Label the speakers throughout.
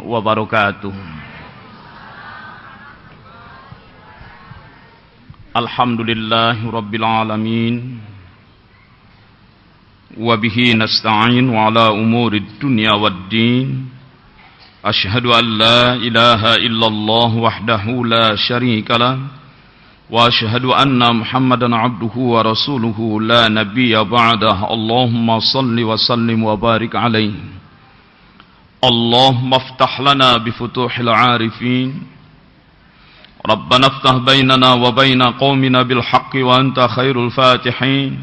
Speaker 1: wabarakatuh. Alhamdulillahi rabbil alamin. Wa bihi nasta'in wa ala umurid dunya waddin. Ashhadu an la ilaha illallah wahdahu la syarika lah. Wa ashhadu anna Muhammadan abduhu wa rasuluhu la nabiyya ba'dah. Allahumma salli wa sallim wa barik alaihi. Allahumma aftah lana bifutuhil arifin. Rabbana aftah bainana wa baina qaumina bil haqqi wa anta khairul fatihin.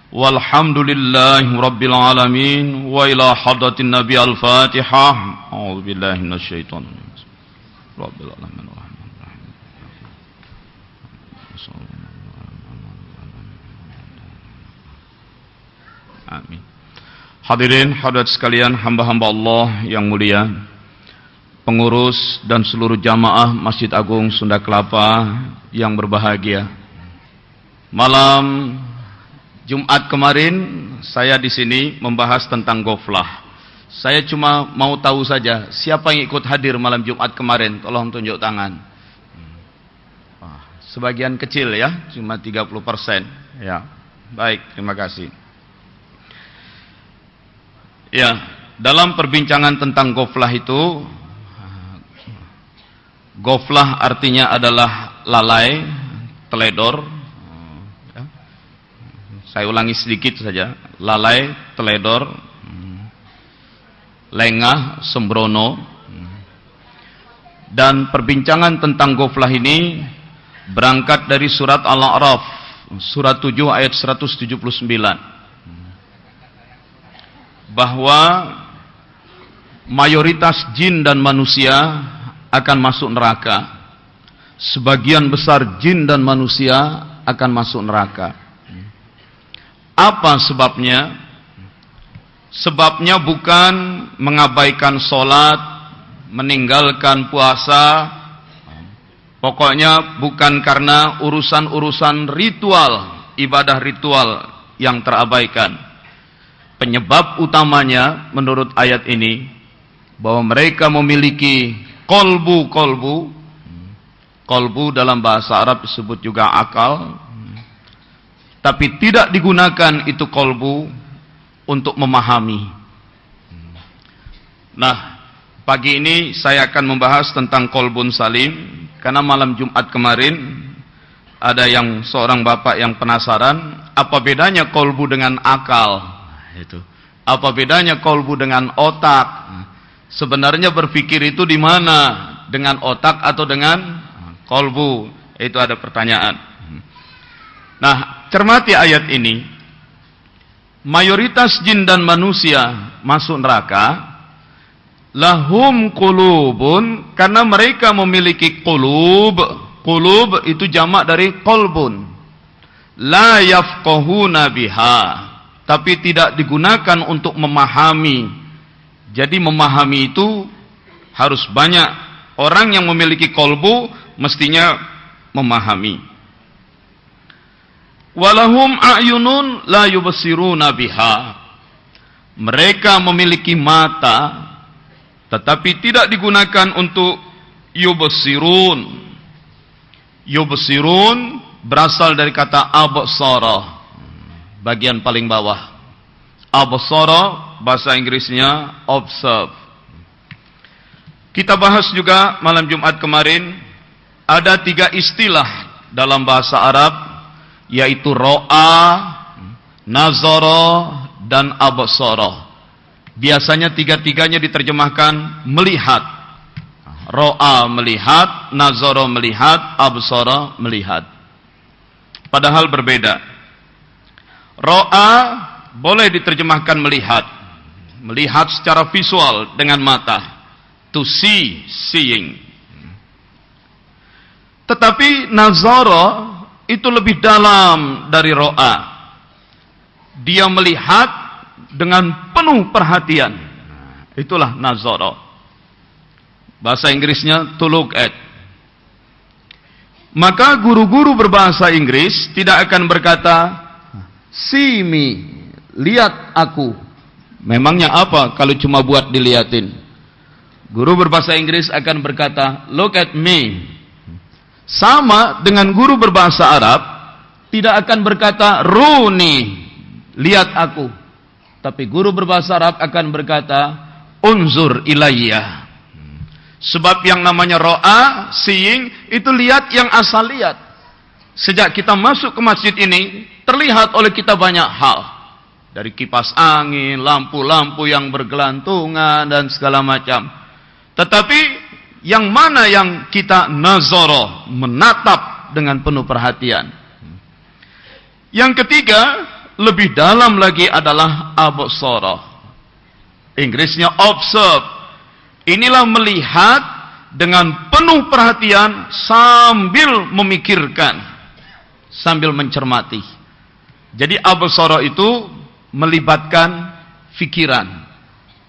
Speaker 1: Walhamdulillahi rabbil alamin. Wa ila hadratin nabi al-fatihah. A'udzu billahi minasyaitonir rajim. Rabbil alamin. Amin. Hadirin hadirat sekalian, hamba-hamba Allah yang mulia, pengurus dan seluruh jamaah Masjid Agung Sunda Kelapa yang berbahagia. Malam Jumat kemarin saya di sini membahas tentang ghaflah. Saya cuma mau tahu saja siapa yang ikut hadir malam Jumat kemarin, tolong tunjuk tangan. Sebagian kecil ya, cuma 30%. Ya, baik, terima kasih. Ya, dalam perbincangan tentang ghaflah itu, ghaflah artinya adalah lalai, teledor. Ya. Saya ulangi sedikit saja, lalai, teledor, lengah, sembrono. Dan perbincangan tentang ghaflah ini berangkat dari surat Al-A'raf, surat 7 ayat 179. Bahwa mayoritas jin dan manusia akan masuk neraka. Sebagian besar jin dan manusia akan masuk neraka. Apa sebabnya? Sebabnya bukan mengabaikan sholat, meninggalkan puasa. Pokoknya bukan karena urusan-urusan ritual, ibadah ritual yang terabaikan. Penyebab utamanya menurut ayat ini bahwa mereka memiliki kolbu. Kolbu dalam bahasa Arab disebut juga akal, tapi tidak digunakan itu kolbu untuk memahami. Nah, pagi ini saya akan membahas tentang kolbun salim, karena malam Jumat kemarin ada yang seorang bapak yang penasaran apa bedanya kolbu dengan akal. Itu. Apa bedanya kolbu dengan otak? Sebenarnya berpikir itu di mana? Dengan otak atau dengan kolbu? Itu ada pertanyaan. Nah, cermati ayat ini. Mayoritas jin dan manusia masuk neraka. Lahum qulubun, karena mereka memiliki qulub. Qulub itu jamak dari qalbun. La yafqahuna biha, tapi tidak digunakan untuk memahami. Jadi memahami itu harus banyak. Orang yang memiliki kolbu mestinya memahami. Walahum a'yunun la yubsiruna biha. Mereka memiliki mata, tetapi tidak digunakan untuk yubsirun. Yubsirun berasal dari kata absara, bagian paling bawah. Absara bahasa Inggrisnya observe. Kita bahas juga malam Jumat kemarin, ada 3 istilah dalam bahasa Arab, yaitu ro'a, nazara, dan absara. Biasanya 3-3-nya diterjemahkan melihat. Ro'a melihat, nazara melihat, absara melihat. Padahal berbeda. Ro'a boleh diterjemahkan melihat. Melihat secara visual dengan mata. To see, seeing. Tetapi nazara itu lebih dalam dari ro'a. Dia melihat dengan penuh perhatian. Itulah nazara. Bahasa Inggrisnya to look at. Maka guru-guru berbahasa Inggris tidak akan berkata see me, lihat aku. Memangnya apa kalau cuma buat diliatin? Guru berbahasa Inggris akan berkata, look at me. Sama dengan guru berbahasa Arab, tidak akan berkata, runi, lihat aku. Tapi guru berbahasa Arab akan berkata, unzur ilayya. Sebab yang namanya ro'a, seeing, itu lihat yang asal lihat. Sejak kita masuk ke masjid ini, terlihat oleh kita banyak hal. Dari kipas angin, lampu-lampu yang bergelantungan, dan segala macam. Tetapi yang mana yang kita nazara, menatap dengan penuh perhatian. Yang ketiga, lebih dalam lagi adalah absara. Inggrisnya observe. Inilah melihat dengan penuh perhatian sambil memikirkan, sambil mencermati. Jadi absara itu melibatkan fikiran.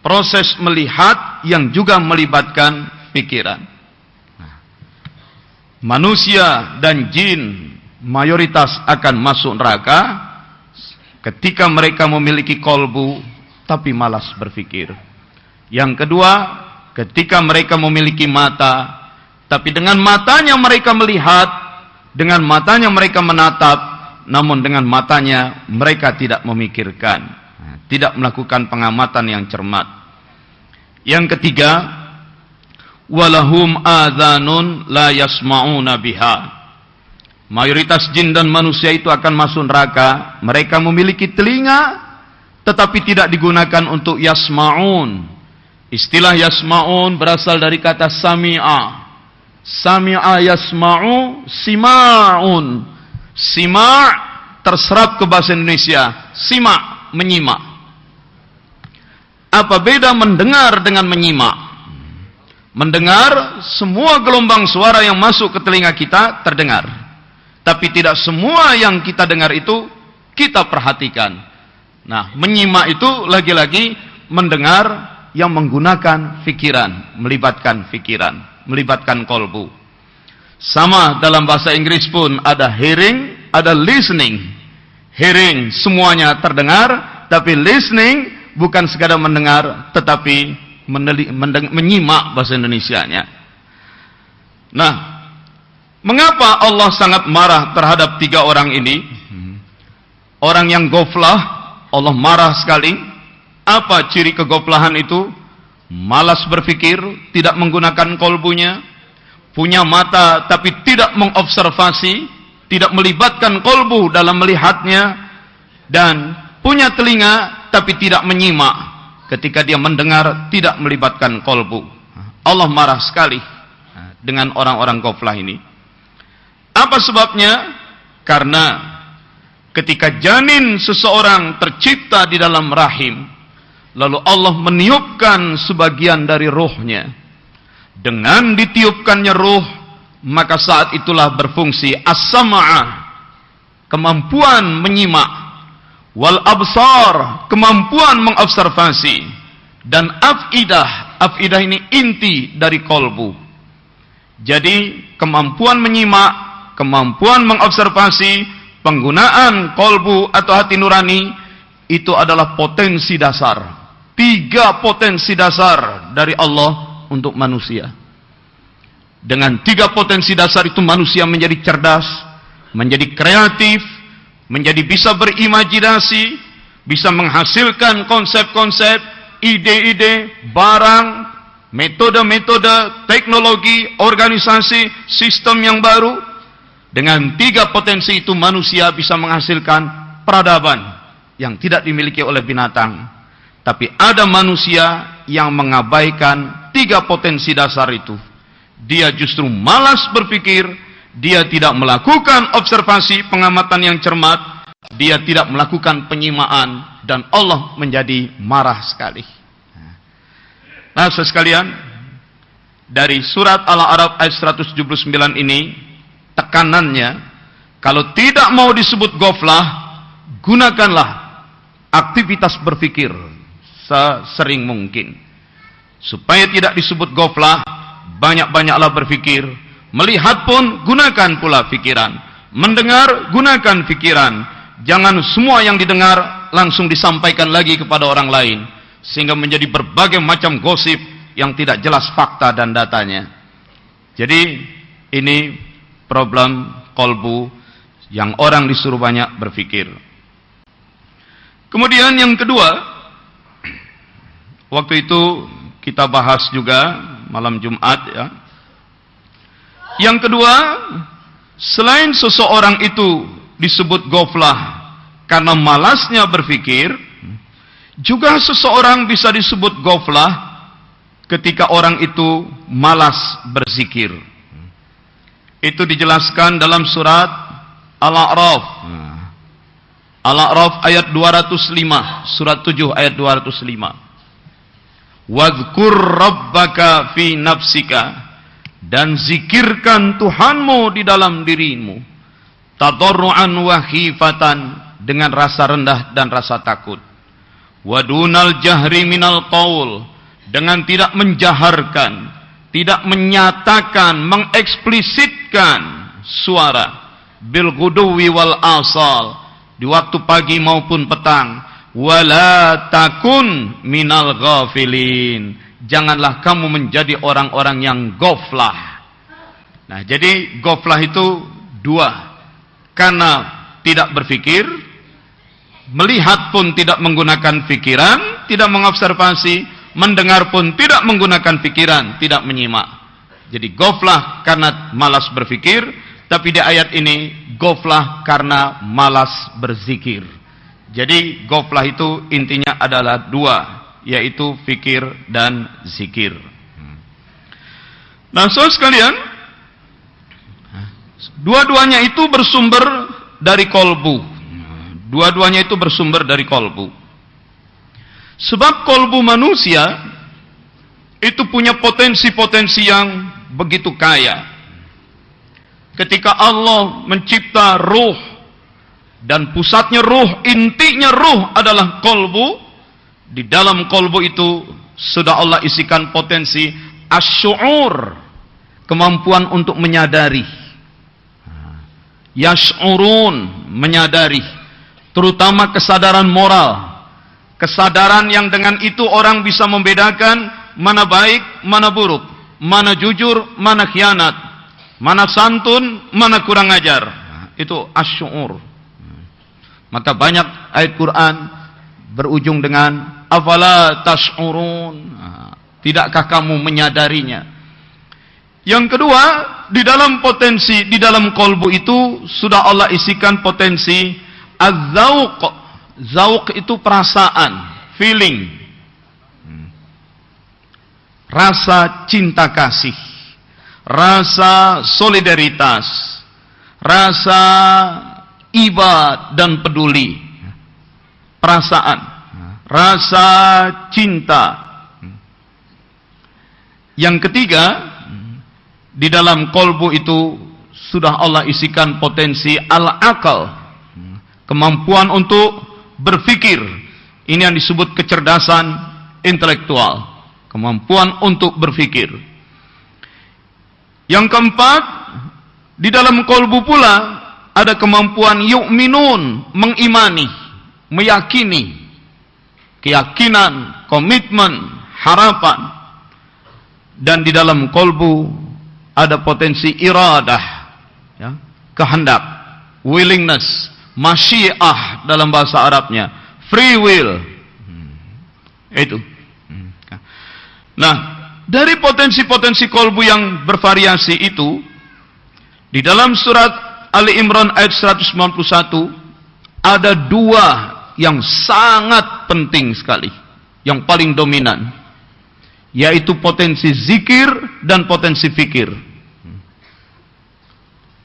Speaker 1: Proses melihat yang juga melibatkan pikiran. Manusia dan jin mayoritas akan masuk neraka ketika mereka memiliki kolbu tapi malas berpikir. Yang kedua, ketika mereka memiliki mata tapi dengan matanya mereka melihat, dengan matanya mereka menatap, namun dengan matanya mereka tidak memikirkan, tidak melakukan pengamatan yang cermat. Yang ketiga, walahum adhanun la yasma'una biha. Mayoritas jin dan manusia itu akan masuk neraka. Mereka memiliki telinga, tetapi tidak digunakan untuk yasma'un. Istilah yasma'un berasal dari kata sami'a. Sami'a yasma'u sima'un. Sima' terserap ke bahasa Indonesia. Sima' menyimak. Apa beda mendengar dengan menyimak? Mendengar, semua gelombang suara yang masuk ke telinga kita terdengar. Tapi tidak semua yang kita dengar itu kita perhatikan. Nah, menyimak itu lagi-lagi mendengar yang menggunakan pikiran, melibatkan kolbu. Sama dalam bahasa Inggris pun ada hearing, ada listening. Hearing semuanya terdengar, tapi listening bukan sekadar mendengar, tetapi menyimak bahasa Indonesianya. Nah, mengapa Allah sangat marah terhadap tiga orang ini? Orang yang goflah, Allah marah sekali. Apa ciri kegoflahan itu? Malas berpikir, tidak menggunakan kolbunya, punya mata tapi tidak mengobservasi, tidak melibatkan kolbu dalam melihatnya, dan punya telinga tapi tidak menyimak. Ketika dia mendengar, tidak melibatkan kolbu. Allah marah sekali dengan orang-orang goflah ini. Apa sebabnya? Karena ketika janin seseorang tercipta di dalam rahim, lalu Allah meniupkan sebagian dari ruhnya. Dengan ditiupkannya ruh, maka saat itulah berfungsi as-sam'a, kemampuan menyimak, wal absar, kemampuan mengobservasi, dan afidah. Afidah ini inti dari kolbu. Jadi kemampuan menyimak, kemampuan mengobservasi, penggunaan kolbu atau hati nurani, itu adalah potensi dasar. 3 potensi dasar dari Allah untuk manusia. Dengan 3 potensi dasar itu manusia menjadi cerdas, menjadi kreatif, menjadi bisa berimajinasi, bisa menghasilkan konsep-konsep, ide-ide, barang, metode-metode, teknologi, organisasi, sistem yang baru. Dengan 3 potensi itu manusia bisa menghasilkan peradaban yang tidak dimiliki oleh binatang. Tapi ada manusia yang mengabaikan 3 potensi dasar itu. Dia justru malas berpikir, dia tidak melakukan observasi pengamatan yang cermat, dia tidak melakukan penyimaan, dan Allah menjadi marah sekali. Nah, sekalian, dari surat Al-A'raf ayat 179 ini, tekanannya, kalau tidak mau disebut goflah, gunakanlah aktivitas berpikir sesering mungkin. Supaya tidak disebut goflah, banyak-banyaklah berpikir. Melihat pun gunakan pula pikiran. Mendengar, gunakan pikiran. Jangan semua yang didengar langsung disampaikan lagi kepada orang lain, sehingga menjadi berbagai macam gosip yang tidak jelas fakta dan datanya. Jadi ini problem kolbu yang orang disuruh banyak berpikir. Kemudian yang kedua, waktu itu kita bahas juga malam Jumat ya. Yang kedua, selain seseorang itu disebut goflah karena malasnya berpikir, juga seseorang bisa disebut goflah ketika orang itu malas berzikir. Itu dijelaskan dalam surat Al-A'raf. Al-A'raf ayat 205, surat 7 ayat 205. Wadhkur rabbaka fi nafsika, dan zikirkan Tuhanmu di dalam dirimu, tadarruan wa khifatan, dengan rasa rendah dan rasa takut. Wadunal jahri minal qaul, dengan tidak menjaharkan, tidak menyatakan, mengeksplisitkan suara. Bil ghuduwi wal asal, di waktu pagi maupun petang. Wala takun minal ghafilin, janganlah kamu menjadi orang-orang yang goflah. Nah, jadi goflah itu dua, karena tidak berpikir, melihat pun tidak menggunakan pikiran, tidak mengobservasi, mendengar pun tidak menggunakan pikiran, tidak menyimak. Jadi goflah karena malas berpikir, tapi di ayat ini goflah karena malas berzikir. Jadi goflah itu intinya adalah dua, yaitu fikir dan zikir. Nah, saudara sekalian, dua-duanya itu bersumber dari kolbu. Dua-duanya itu bersumber dari kolbu. Sebab kolbu manusia itu punya potensi-potensi yang begitu kaya. Ketika Allah mencipta ruh, dan pusatnya ruh, intinya ruh adalah kolbu. Di dalam kolbu itu sudah Allah isikan potensi asy'ur, kemampuan untuk menyadari. Yash'urun, menyadari, terutama kesadaran moral. Kesadaran yang dengan itu orang bisa membedakan mana baik, mana buruk, mana jujur, mana khianat, mana santun, mana kurang ajar. Itu asy'ur. Maka banyak ayat Quran berujung dengan afala tash'urun, tidakkah kamu menyadarinya. Yang kedua, di dalam potensi, di dalam kolbu itu sudah Allah isikan potensi az-zauq. Zauq itu perasaan, feeling, rasa cinta kasih, rasa solidaritas, rasa iba dan peduli, perasaan, rasa cinta. Yang ketiga, di dalam kolbu itu sudah Allah isikan potensi al-akal, kemampuan untuk berpikir. Ini yang disebut kecerdasan intelektual, kemampuan untuk berpikir. Yang keempat, di dalam kolbu pula ada kemampuan yu'minun, mengimani, meyakini, keyakinan, komitmen, harapan. Dan di dalam kolbu ada potensi iradah, ya, kehendak, willingness, masyiah dalam bahasa Arabnya, free will. Itu. Nah, dari potensi-potensi kolbu yang bervariasi itu, di dalam surat Ali Imran ayat 191 ada dua yang sangat penting sekali, yang paling dominan, yaitu potensi zikir dan potensi fikir.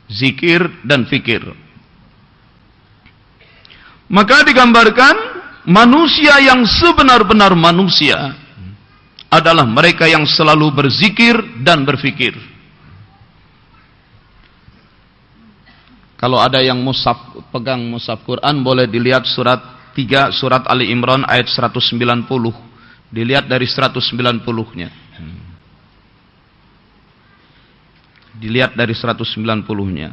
Speaker 1: Zikir dan fikir. Maka digambarkan manusia yang sebenar-benar manusia adalah mereka yang selalu berzikir dan berfikir. Kalau ada yang pegang mushaf Quran, boleh dilihat surat 3, surat Ali Imran ayat 190. Dilihat dari 190-nya. Dilihat dari 190-nya.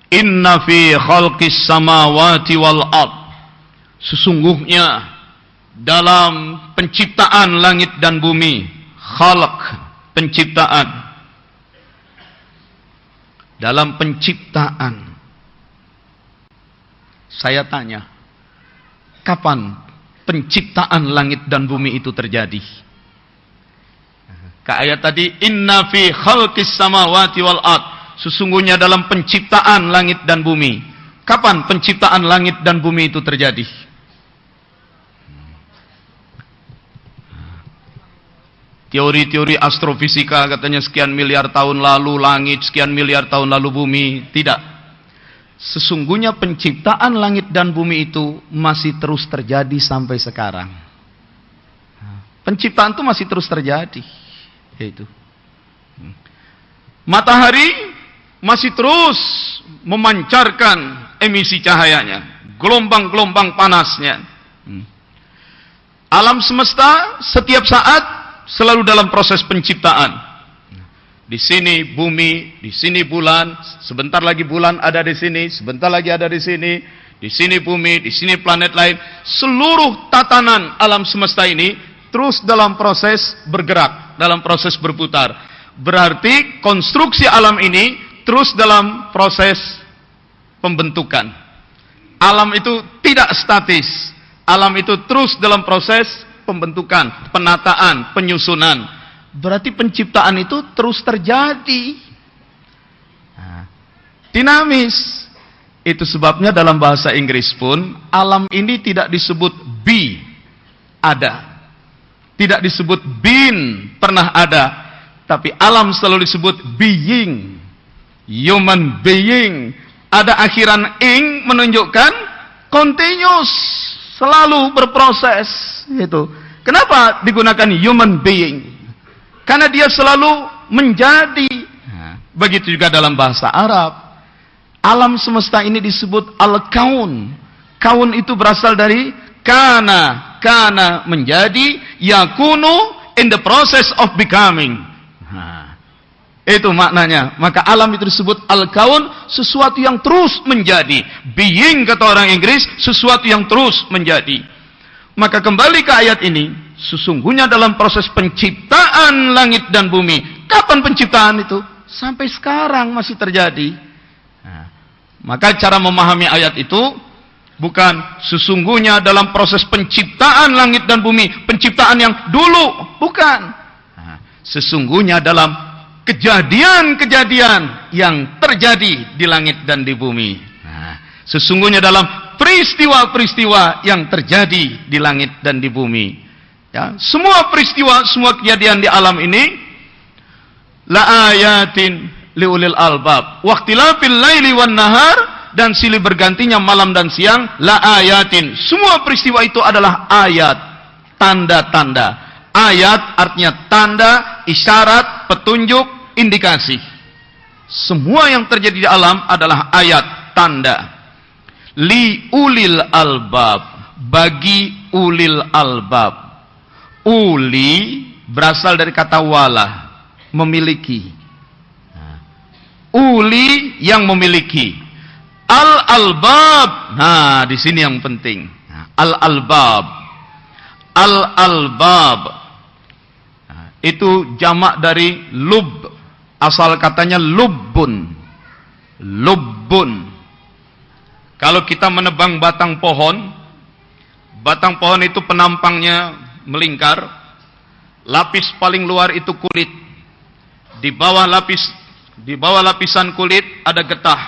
Speaker 1: Inna fi khalqis samawati wal ard. Sesungguhnya dalam penciptaan langit dan bumi. Khalaq, penciptaan. Dalam penciptaan. Saya tanya, kapan penciptaan langit dan bumi itu terjadi? Ke ayat tadi, inna fi khalqis samawati wal ard. Sesungguhnya dalam penciptaan langit dan bumi. Kapan penciptaan langit dan bumi itu terjadi? Teori-teori astrofisika katanya sekian miliar tahun lalu langit, sekian miliar tahun lalu bumi. Tidak. Sesungguhnya penciptaan langit dan bumi itu masih terus terjadi sampai sekarang. Penciptaan itu masih terus terjadi. Yaitu matahari masih terus memancarkan emisi cahayanya, gelombang-gelombang panasnya. Alam semesta setiap saat selalu dalam proses penciptaan. Di sini bumi, di sini bulan, sebentar lagi bulan ada di sini, sebentar lagi ada di sini bumi, di sini planet lain. Seluruh tatanan alam semesta ini terus dalam proses bergerak, dalam proses berputar. Berarti konstruksi alam ini terus dalam proses pembentukan. Alam itu tidak statis. Alam itu terus dalam proses pembentukan, penataan, penyusunan. Berarti penciptaan itu terus terjadi. Dinamis. Itu sebabnya dalam bahasa Inggris pun alam ini tidak disebut be, ada. Tidak disebut been, pernah ada. Tapi alam selalu disebut being. Human being. Ada akhiran ing menunjukkan continuous. Selalu berproses. Gitu. Kenapa digunakan human being? Karena dia selalu menjadi. Begitu juga dalam bahasa Arab. Alam semesta ini disebut al-kaun. Kaun itu berasal dari kana menjadi, yakunu in the process of becoming. Itu maknanya. Maka alam itu disebut al-kaun, sesuatu yang terus menjadi. Being kata orang Inggris, sesuatu yang terus menjadi. Maka kembali ke ayat ini, sesungguhnya dalam proses penciptaan langit dan bumi. Kapan penciptaan itu? Sampai sekarang masih terjadi. Maka cara memahami ayat itu bukan sesungguhnya dalam proses penciptaan langit dan bumi, penciptaan yang dulu, bukan. Sesungguhnya dalam kejadian-kejadian yang terjadi di langit dan di bumi. Sesungguhnya dalam peristiwa-peristiwa yang terjadi di langit dan di bumi. Ya, semua peristiwa, semua kejadian di alam ini la ayatin liulil albab. Waqtilafil laili wan nahar, dan silih bergantinya malam dan siang, la ayatin. Semua peristiwa itu adalah ayat, tanda-tanda. Ayat artinya tanda, isyarat, petunjuk, indikasi. Semua yang terjadi di alam adalah ayat, tanda. Li ulil albab, bagi ulil albab. Uli berasal dari kata wala, memiliki. Uli yang memiliki. Al-albab. Nah, di sini yang penting. Al-albab. Al-albab. Itu jamak dari lub. Asal katanya lubbun. Lubbun. Kalau kita menebang batang pohon itu penampangnya melingkar. Lapis paling luar itu kulit. Di bawah lapisan kulit ada getah.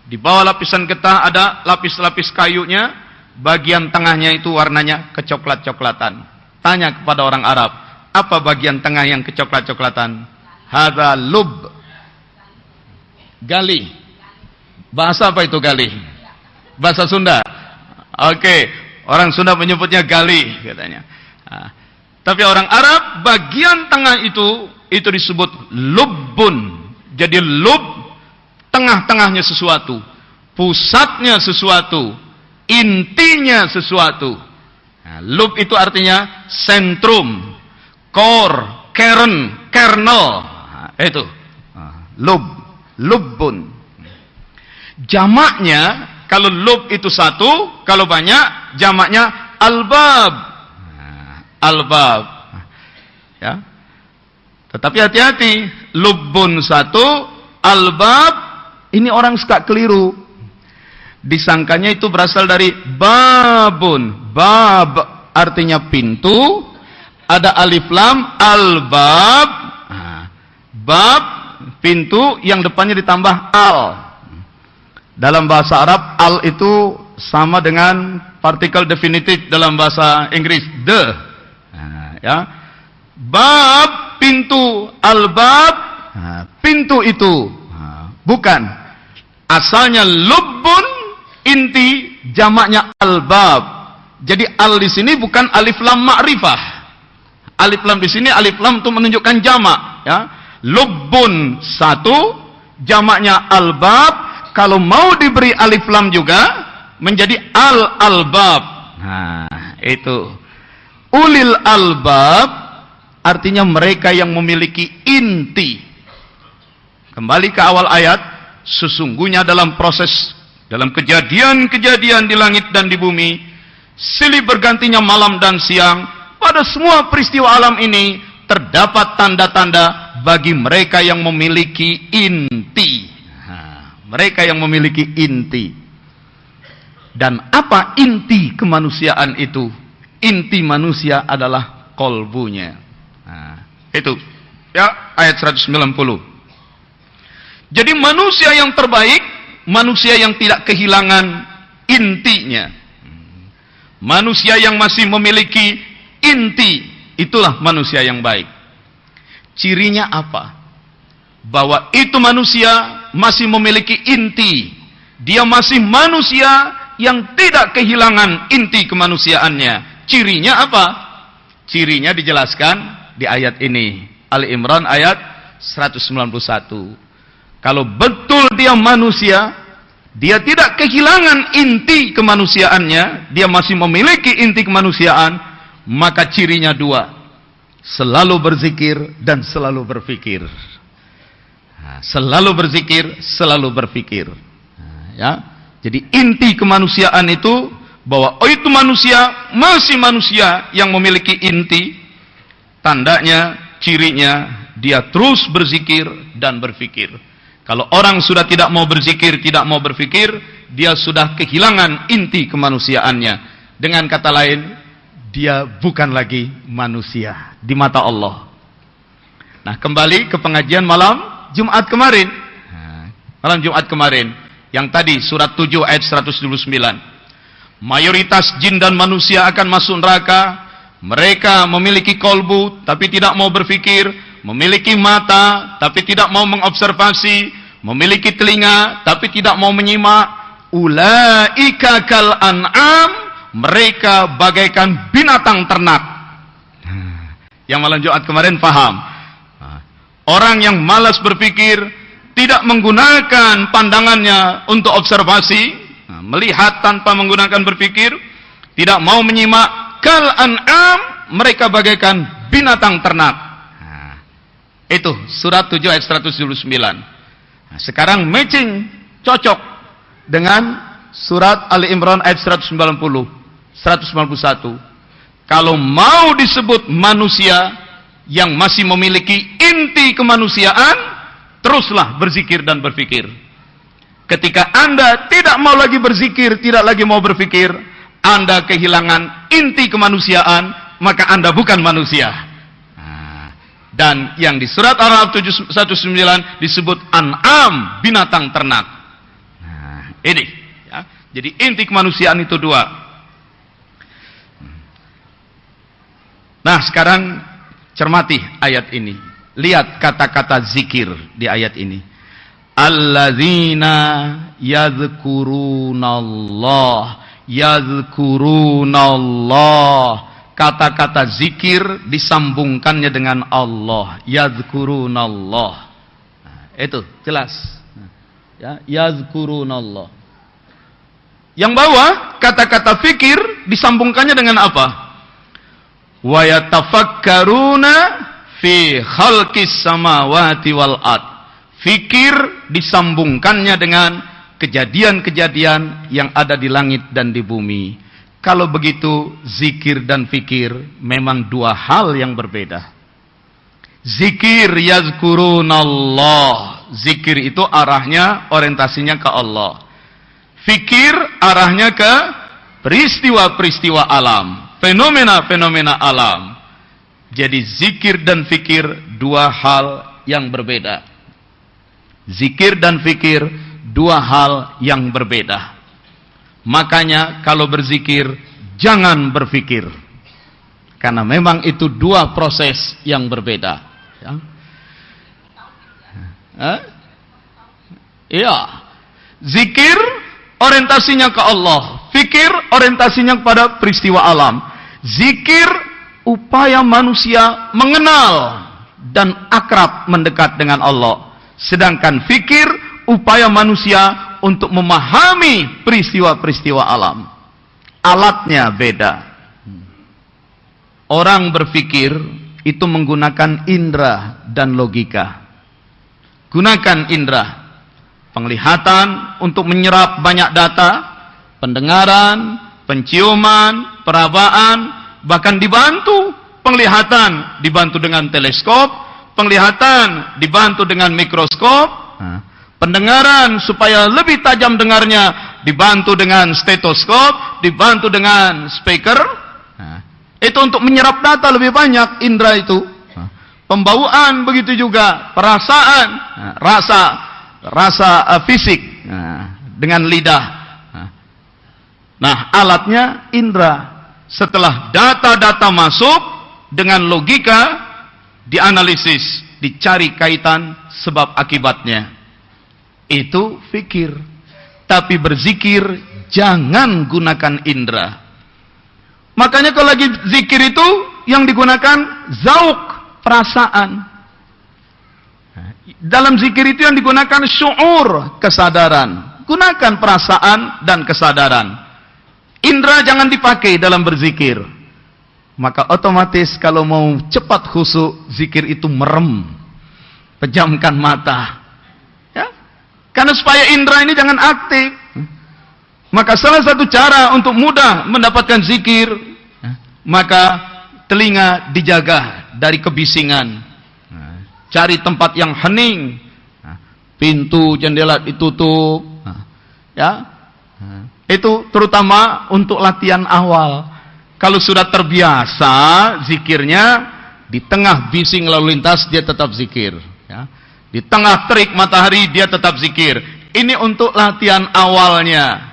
Speaker 1: Di bawah lapisan getah ada lapis-lapis kayunya. Bagian tengahnya itu warnanya kecoklat-coklatan. Tanya kepada orang Arab, apa bagian tengah yang kecoklat-coklatan? Hadza lub. Gali. Bahasa apa itu gali? Bahasa Sunda. Oke, orang Sunda menyebutnya gali katanya. Tapi orang Arab bagian tengah itu disebut lubbun. Jadi lub, tengah-tengahnya sesuatu, pusatnya sesuatu, intinya sesuatu. Lub itu artinya sentrum, core, kernel. Itu lub, lubbun. Jamaknya kalau lub itu satu, kalau banyak jamaknya albab. albab. Ya. Tetapi hati-hati, lubbun satu, albab, ini orang suka keliru. Disangkanya itu berasal dari babun. Bab artinya pintu, ada alif lam, albab. Bab, pintu yang depannya ditambah al. Dalam bahasa Arab, al itu sama dengan partikel definitif dalam bahasa Inggris, the. Ya. Bab, pintu, albab, pintu itu. Bukan. Asalnya lubbun, inti, jamaknya albab. Jadi al di sini bukan alif lam ma'rifah. Alif lam di sini, alif lam itu menunjukkan jamak. Ya. Lubbun satu, jamaknya albab. Kalau mau diberi alif lam juga, menjadi al-albab. Nah, itu. Ulil albab, artinya mereka yang memiliki inti. Kembali ke awal ayat, sesungguhnya dalam proses, dalam kejadian-kejadian di langit dan di bumi, silih bergantinya malam dan siang, pada semua peristiwa alam ini, terdapat tanda-tanda bagi mereka yang memiliki inti. Mereka yang memiliki inti. Dan apa inti kemanusiaan itu? Inti manusia adalah kolbunya. Itu. Ya, ayat 190. Jadi manusia yang terbaik, manusia yang tidak kehilangan intinya. Manusia yang masih memiliki inti, itulah manusia yang baik. Cirinya apa? Bahwa itu manusia masih memiliki inti. Dia masih manusia yang tidak kehilangan inti kemanusiaannya. Cirinya apa? Cirinya dijelaskan di ayat ini. Ali Imran ayat 191. Kalau betul dia manusia, dia tidak kehilangan inti kemanusiaannya, dia masih memiliki inti kemanusiaan, maka cirinya dua. Selalu berzikir dan selalu berfikir. Selalu berzikir, selalu berfikir. Ya. Jadi inti kemanusiaan itu bahwa itu manusia masih manusia yang memiliki inti. Tandanya, cirinya dia terus berzikir dan berfikir. Kalau orang sudah tidak mau berzikir, tidak mau berfikir, dia sudah kehilangan inti kemanusiaannya. Dengan kata lain, dia bukan lagi manusia di mata Allah. Nah, kembali ke pengajian malam Jumat kemarin. Malam Jumat kemarin. Yang tadi surat 7 ayat 129. Mayoritas jin dan manusia akan masuk neraka. Mereka memiliki kolbu tapi tidak mau berfikir. Memiliki mata tapi tidak mau mengobservasi. Memiliki telinga tapi tidak mau menyimak. Ulaika kal an'am. Mereka bagaikan binatang ternak. Yang malam Jumat kemarin paham. Orang yang malas berpikir, tidak menggunakan pandangannya untuk observasi, melihat tanpa menggunakan berpikir, tidak mau menyimak, kal an'am, mereka bagaikan binatang ternak. Itu surat 7 ayat 179. Sekarang matching, cocok dengan surat Ali Imran ayat 190, 191. Kalau mau disebut manusia yang masih memiliki inti kemanusiaan, teruslah berzikir dan berfikir. Ketika Anda tidak mau lagi berzikir, tidak lagi mau berfikir, Anda kehilangan inti kemanusiaan, maka Anda bukan manusia. Dan yang di surat Al-Araf 119 disebut an'am, binatang ternak. Ini ya. Jadi inti kemanusiaan itu dua. Nah, sekarang cermati ayat ini. Lihat kata-kata zikir di ayat ini. Alladzina yadhkurunallah, yadhkurunallah. Kata-kata zikir disambungkannya dengan Allah. Yadhkurunallah. Itu jelas. Ya, yadhkurunallah. Yang bawah kata-kata fikir disambungkannya dengan apa? Wa yatafakkaruna fi khalqis samawati wal ard. Fikir disambungkannya dengan kejadian-kejadian yang ada di langit dan di bumi. Kalau begitu, zikir dan fikir memang dua hal yang berbeda. Zikir yazkurunallah. Zikir itu arahnya, orientasinya ke Allah. Fikir arahnya ke peristiwa-peristiwa alam, fenomena-fenomena alam. Jadi zikir dan fikir dua hal yang berbeda. Zikir dan fikir dua hal yang berbeda. Makanya kalau berzikir jangan berfikir, karena memang itu dua proses yang berbeda. Ya. Iya. Zikir orientasinya ke Allah, fikir orientasinya kepada peristiwa alam. Zikir upaya manusia mengenal dan akrab mendekat dengan Allah, sedangkan fikir upaya manusia untuk memahami peristiwa-peristiwa alam. Alatnya beda. Orang berfikir itu menggunakan indera dan logika. Gunakan indera. Penglihatan untuk menyerap banyak data, pendengaran, penciuman, perabaan, bahkan dibantu. Penglihatan dibantu dengan teleskop, penglihatan dibantu dengan mikroskop. Pendengaran supaya lebih tajam dengarnya dibantu dengan stetoskop, dibantu dengan speaker. Itu untuk menyerap data lebih banyak indera itu. Pembauan begitu juga, perasaan, rasa fisik dengan lidah. Nah, alatnya indera. Setelah data-data masuk dengan logika dianalisis, dicari kaitan sebab akibatnya. Itu fikir. Tapi berzikir jangan gunakan indera. Makanya kalau lagi zikir itu yang digunakan zauk, perasaan. Dalam zikir itu yang digunakan syuur, kesadaran. Gunakan perasaan dan kesadaran. Indera jangan dipakai dalam berzikir. Maka otomatis kalau mau cepat khusyuk, zikir itu merem. Pejamkan mata. Karena supaya indera ini jangan aktif. Maka salah satu cara untuk mudah mendapatkan zikir, maka telinga dijaga dari kebisingan. Cari tempat yang hening. Pintu, jendela ditutup. Ya. Itu terutama untuk latihan awal. Kalau sudah terbiasa zikirnya, di tengah bising lalu lintas dia tetap zikir. Ya. Di tengah terik matahari dia tetap zikir. Ini untuk latihan awalnya.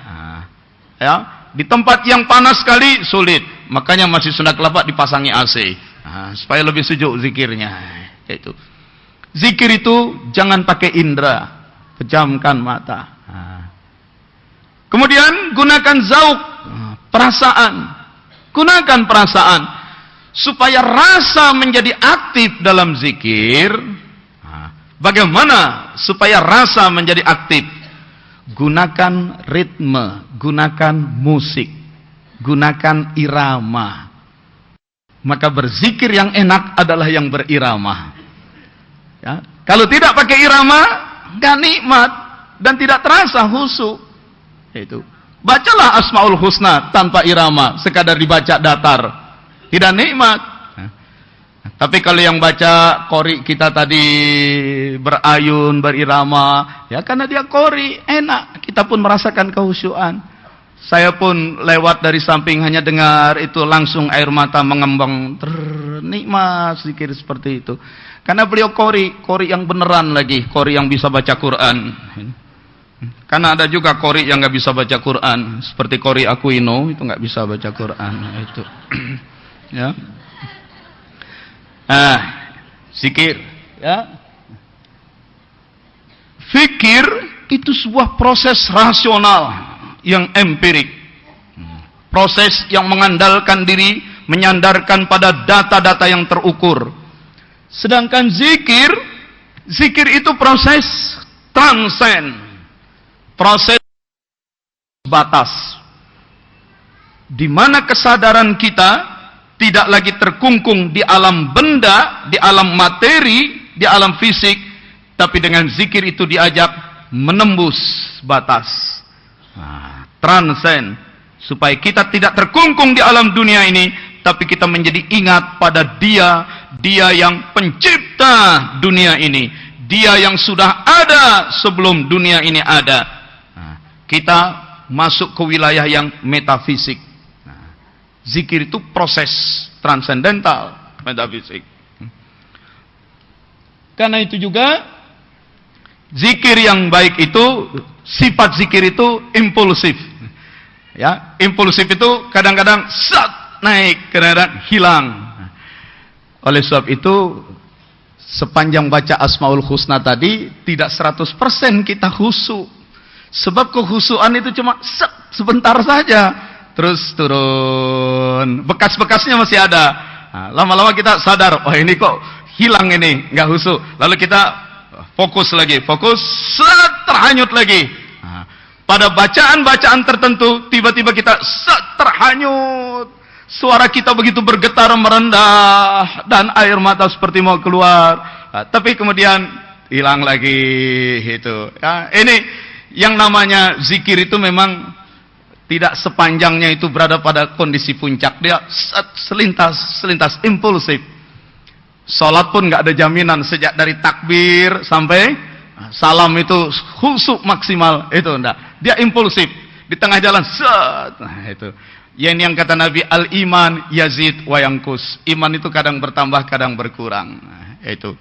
Speaker 1: Ya, di tempat yang panas sekali sulit. Makanya masih Sunda Kelapa dipasangi AC. Supaya lebih sejuk zikirnya. Itu. Zikir itu jangan pakai indera. Pejamkan mata. Kemudian gunakan zauk, perasaan. Gunakan perasaan supaya rasa menjadi aktif dalam zikir. Bagaimana supaya rasa menjadi aktif? Gunakan ritme, gunakan musik, gunakan irama. Maka berzikir yang enak adalah yang berirama. Ya. Kalau tidak pakai irama, nggak nikmat dan tidak terasa khusyuk. Itu. Bacalah Asmaul Husna tanpa irama, sekadar dibaca datar, tidak nikmat. Tapi kalau yang baca qori kita tadi berayun, berirama, ya karena dia qori, enak. Kita pun merasakan kehusyuan. Saya pun lewat dari samping hanya dengar itu langsung air mata mengembang. Nikmat zikir seperti itu. Karena beliau qori yang beneran lagi, qori yang bisa baca Quran. Karena ada juga qori yang nggak bisa baca Quran, seperti qori Aquino itu nggak bisa baca Quran itu. Ya. Zikir, ya. Fikir itu sebuah proses rasional yang empirik. Proses yang mengandalkan diri, menyandarkan pada data-data yang terukur. Sedangkan zikir itu proses transend. Proses batas. Di mana kesadaran kita tidak lagi terkungkung di alam benda, di alam materi, di alam fisik, tapi dengan zikir itu diajak menembus batas, transend, supaya kita tidak terkungkung di alam dunia ini, tapi kita menjadi ingat pada Dia yang pencipta dunia ini, Dia yang sudah ada sebelum dunia ini ada. Kita masuk ke wilayah yang metafisik. Zikir itu proses transendental metafisik. Karena itu juga zikir yang baik itu, sifat zikir itu impulsif. Ya, impulsif itu kadang-kadang naik, kadang-kadang hilang. Oleh sebab itu, sepanjang baca Asmaul Husna tadi, tidak 100% kita khusyuk. Sebab kekhusyuan itu cuma sebentar saja, terus turun. Bekas-bekasnya masih ada. Nah, lama-lama kita sadar, oh ini kok hilang ini, nggak khusyuk. Lalu kita fokus lagi, terhanyut lagi. Nah, pada bacaan-bacaan tertentu, tiba-tiba kita terhanyut. Suara kita begitu bergetar merendah dan air mata seperti mau keluar. Nah, tapi kemudian hilang lagi itu. Ya, ini yang namanya zikir itu memang tidak sepanjangnya itu berada pada kondisi puncak. Dia selintas impulsif. Salat pun nggak ada jaminan sejak dari takbir sampai salam itu khusyuk maksimal, itu enggak. Dia impulsif. Di tengah jalan nah itu. Yang kata Nabi, al-iman yazid wa yanqus. Iman itu kadang bertambah, kadang berkurang. Nah, itu.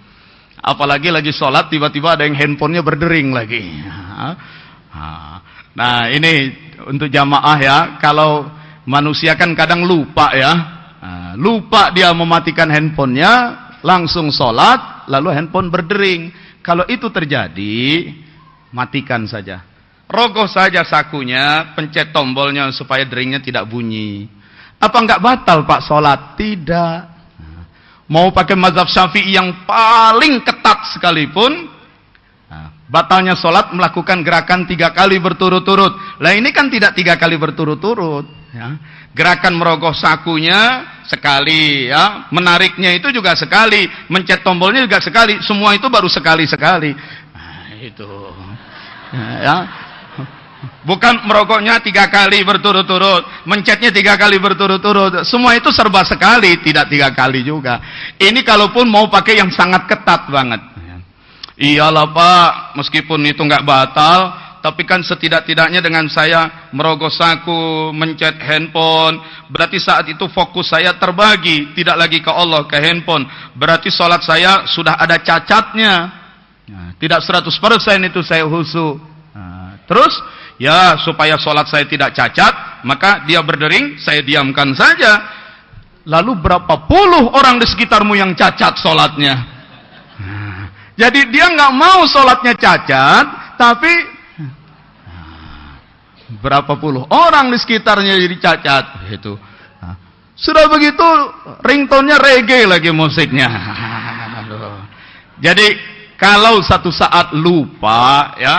Speaker 1: Apalagi lagi sholat, tiba-tiba ada yang handphonenya berdering lagi. Nah, ini untuk jamaah ya. Kalau manusia kan kadang lupa ya. Lupa dia mematikan handphonenya, langsung sholat, lalu handphone berdering. Kalau itu terjadi, matikan saja. Rogoh saja sakunya, pencet tombolnya supaya deringnya tidak bunyi. Apa enggak batal Pak sholat? Tidak. Mau pakai mazhab Syafi'i yang paling ketat sekalipun, batalnya sholat melakukan gerakan 3 kali berturut-turut. Lah ini kan tidak 3 kali berturut-turut. Ya. Gerakan merogoh sakunya sekali, ya. Menariknya itu juga sekali, mencet tombolnya juga sekali. Semua itu baru sekali-sekali. Nah, itu. Ya. Bukan merokoknya 3 kali berturut-turut, mencetnya 3 kali berturut-turut. Semua itu serba sekali, tidak 3 kali juga. Ini kalaupun mau pakai yang sangat ketat banget. Iyalah Pak, meskipun itu nggak batal, tapi kan setidak-tidaknya dengan saya merogoh saku, mencet handphone, berarti saat itu fokus saya terbagi, tidak lagi ke Allah, ke handphone. Berarti sholat saya sudah ada cacatnya. Nah, tidak 100% itu saya khusyuk. Nah, terus ya supaya sholat saya tidak cacat, maka dia berdering, saya diamkan saja. Lalu berapa puluh orang di sekitarmu yang cacat sholatnya? Nah, jadi dia nggak mau sholatnya cacat, tapi berapa puluh orang di sekitarnya jadi cacat. Itu. Nah, sudah begitu ringtone-nya reggae lagi musiknya. Jadi kalau satu saat lupa ya,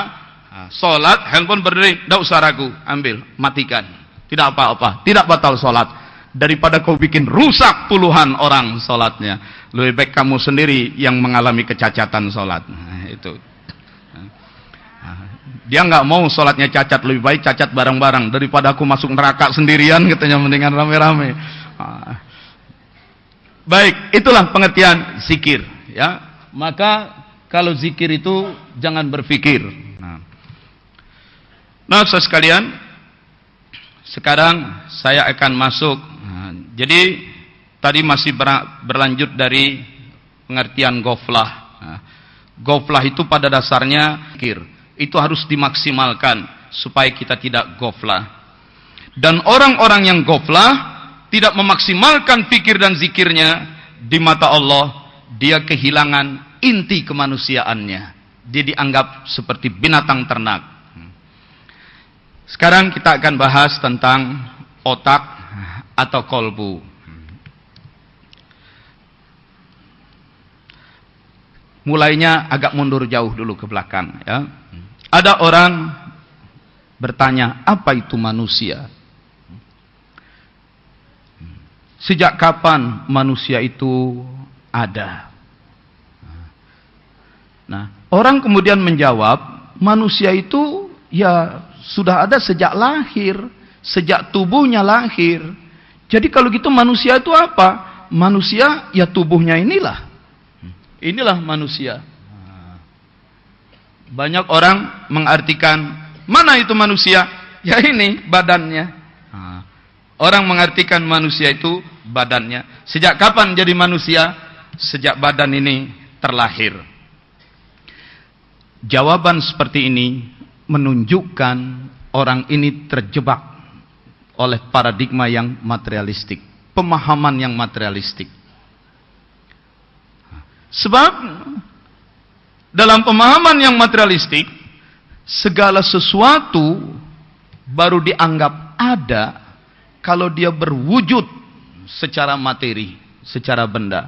Speaker 1: sholat, handphone berdering, tidak usah ragu, ambil, matikan. Tidak apa-apa, tidak batal sholat. Daripada kau bikin rusak puluhan orang sholatnya, lebih baik kamu sendiri yang mengalami kecacatan sholat. Nah, itu. Dia nggak mau sholatnya cacat, lebih baik cacat bareng-bareng daripada aku masuk neraka sendirian, katanya, mendingan rame-rame. Baik, itulah pengertian zikir. Ya, maka kalau zikir itu jangan berpikir. Nah, saudara sekalian, sekarang saya akan masuk. Nah, jadi tadi masih berlanjut dari pengertian ghaflah. Nah, ghaflah itu pada dasarnya zikir. Itu harus dimaksimalkan supaya kita tidak ghaflah. Dan orang-orang yang ghaflah tidak memaksimalkan fikir dan zikirnya di mata Allah, dia kehilangan inti kemanusiaannya. Dia dianggap seperti binatang ternak. Sekarang kita akan bahas tentang otak atau kolbu. Mulainya agak mundur jauh dulu ke belakang. Ya. Ada orang bertanya, apa itu manusia? Sejak kapan manusia itu ada? Nah, orang kemudian menjawab, manusia itu ya sudah ada sejak lahir. sejak tubuhnya lahir. Jadi kalau gitu manusia itu apa? Manusia ya tubuhnya inilah. Inilah manusia. Banyak orang mengartikan, mana itu manusia? Ya ini badannya. Orang mengartikan manusia itu badannya. Sejak kapan jadi manusia? Sejak badan ini terlahir. Jawaban seperti ini menunjukkan orang ini terjebak oleh paradigma yang materialistik, pemahaman yang materialistik. Sebab dalam pemahaman yang materialistik, segala sesuatu baru dianggap ada kalau dia berwujud secara materi, secara benda.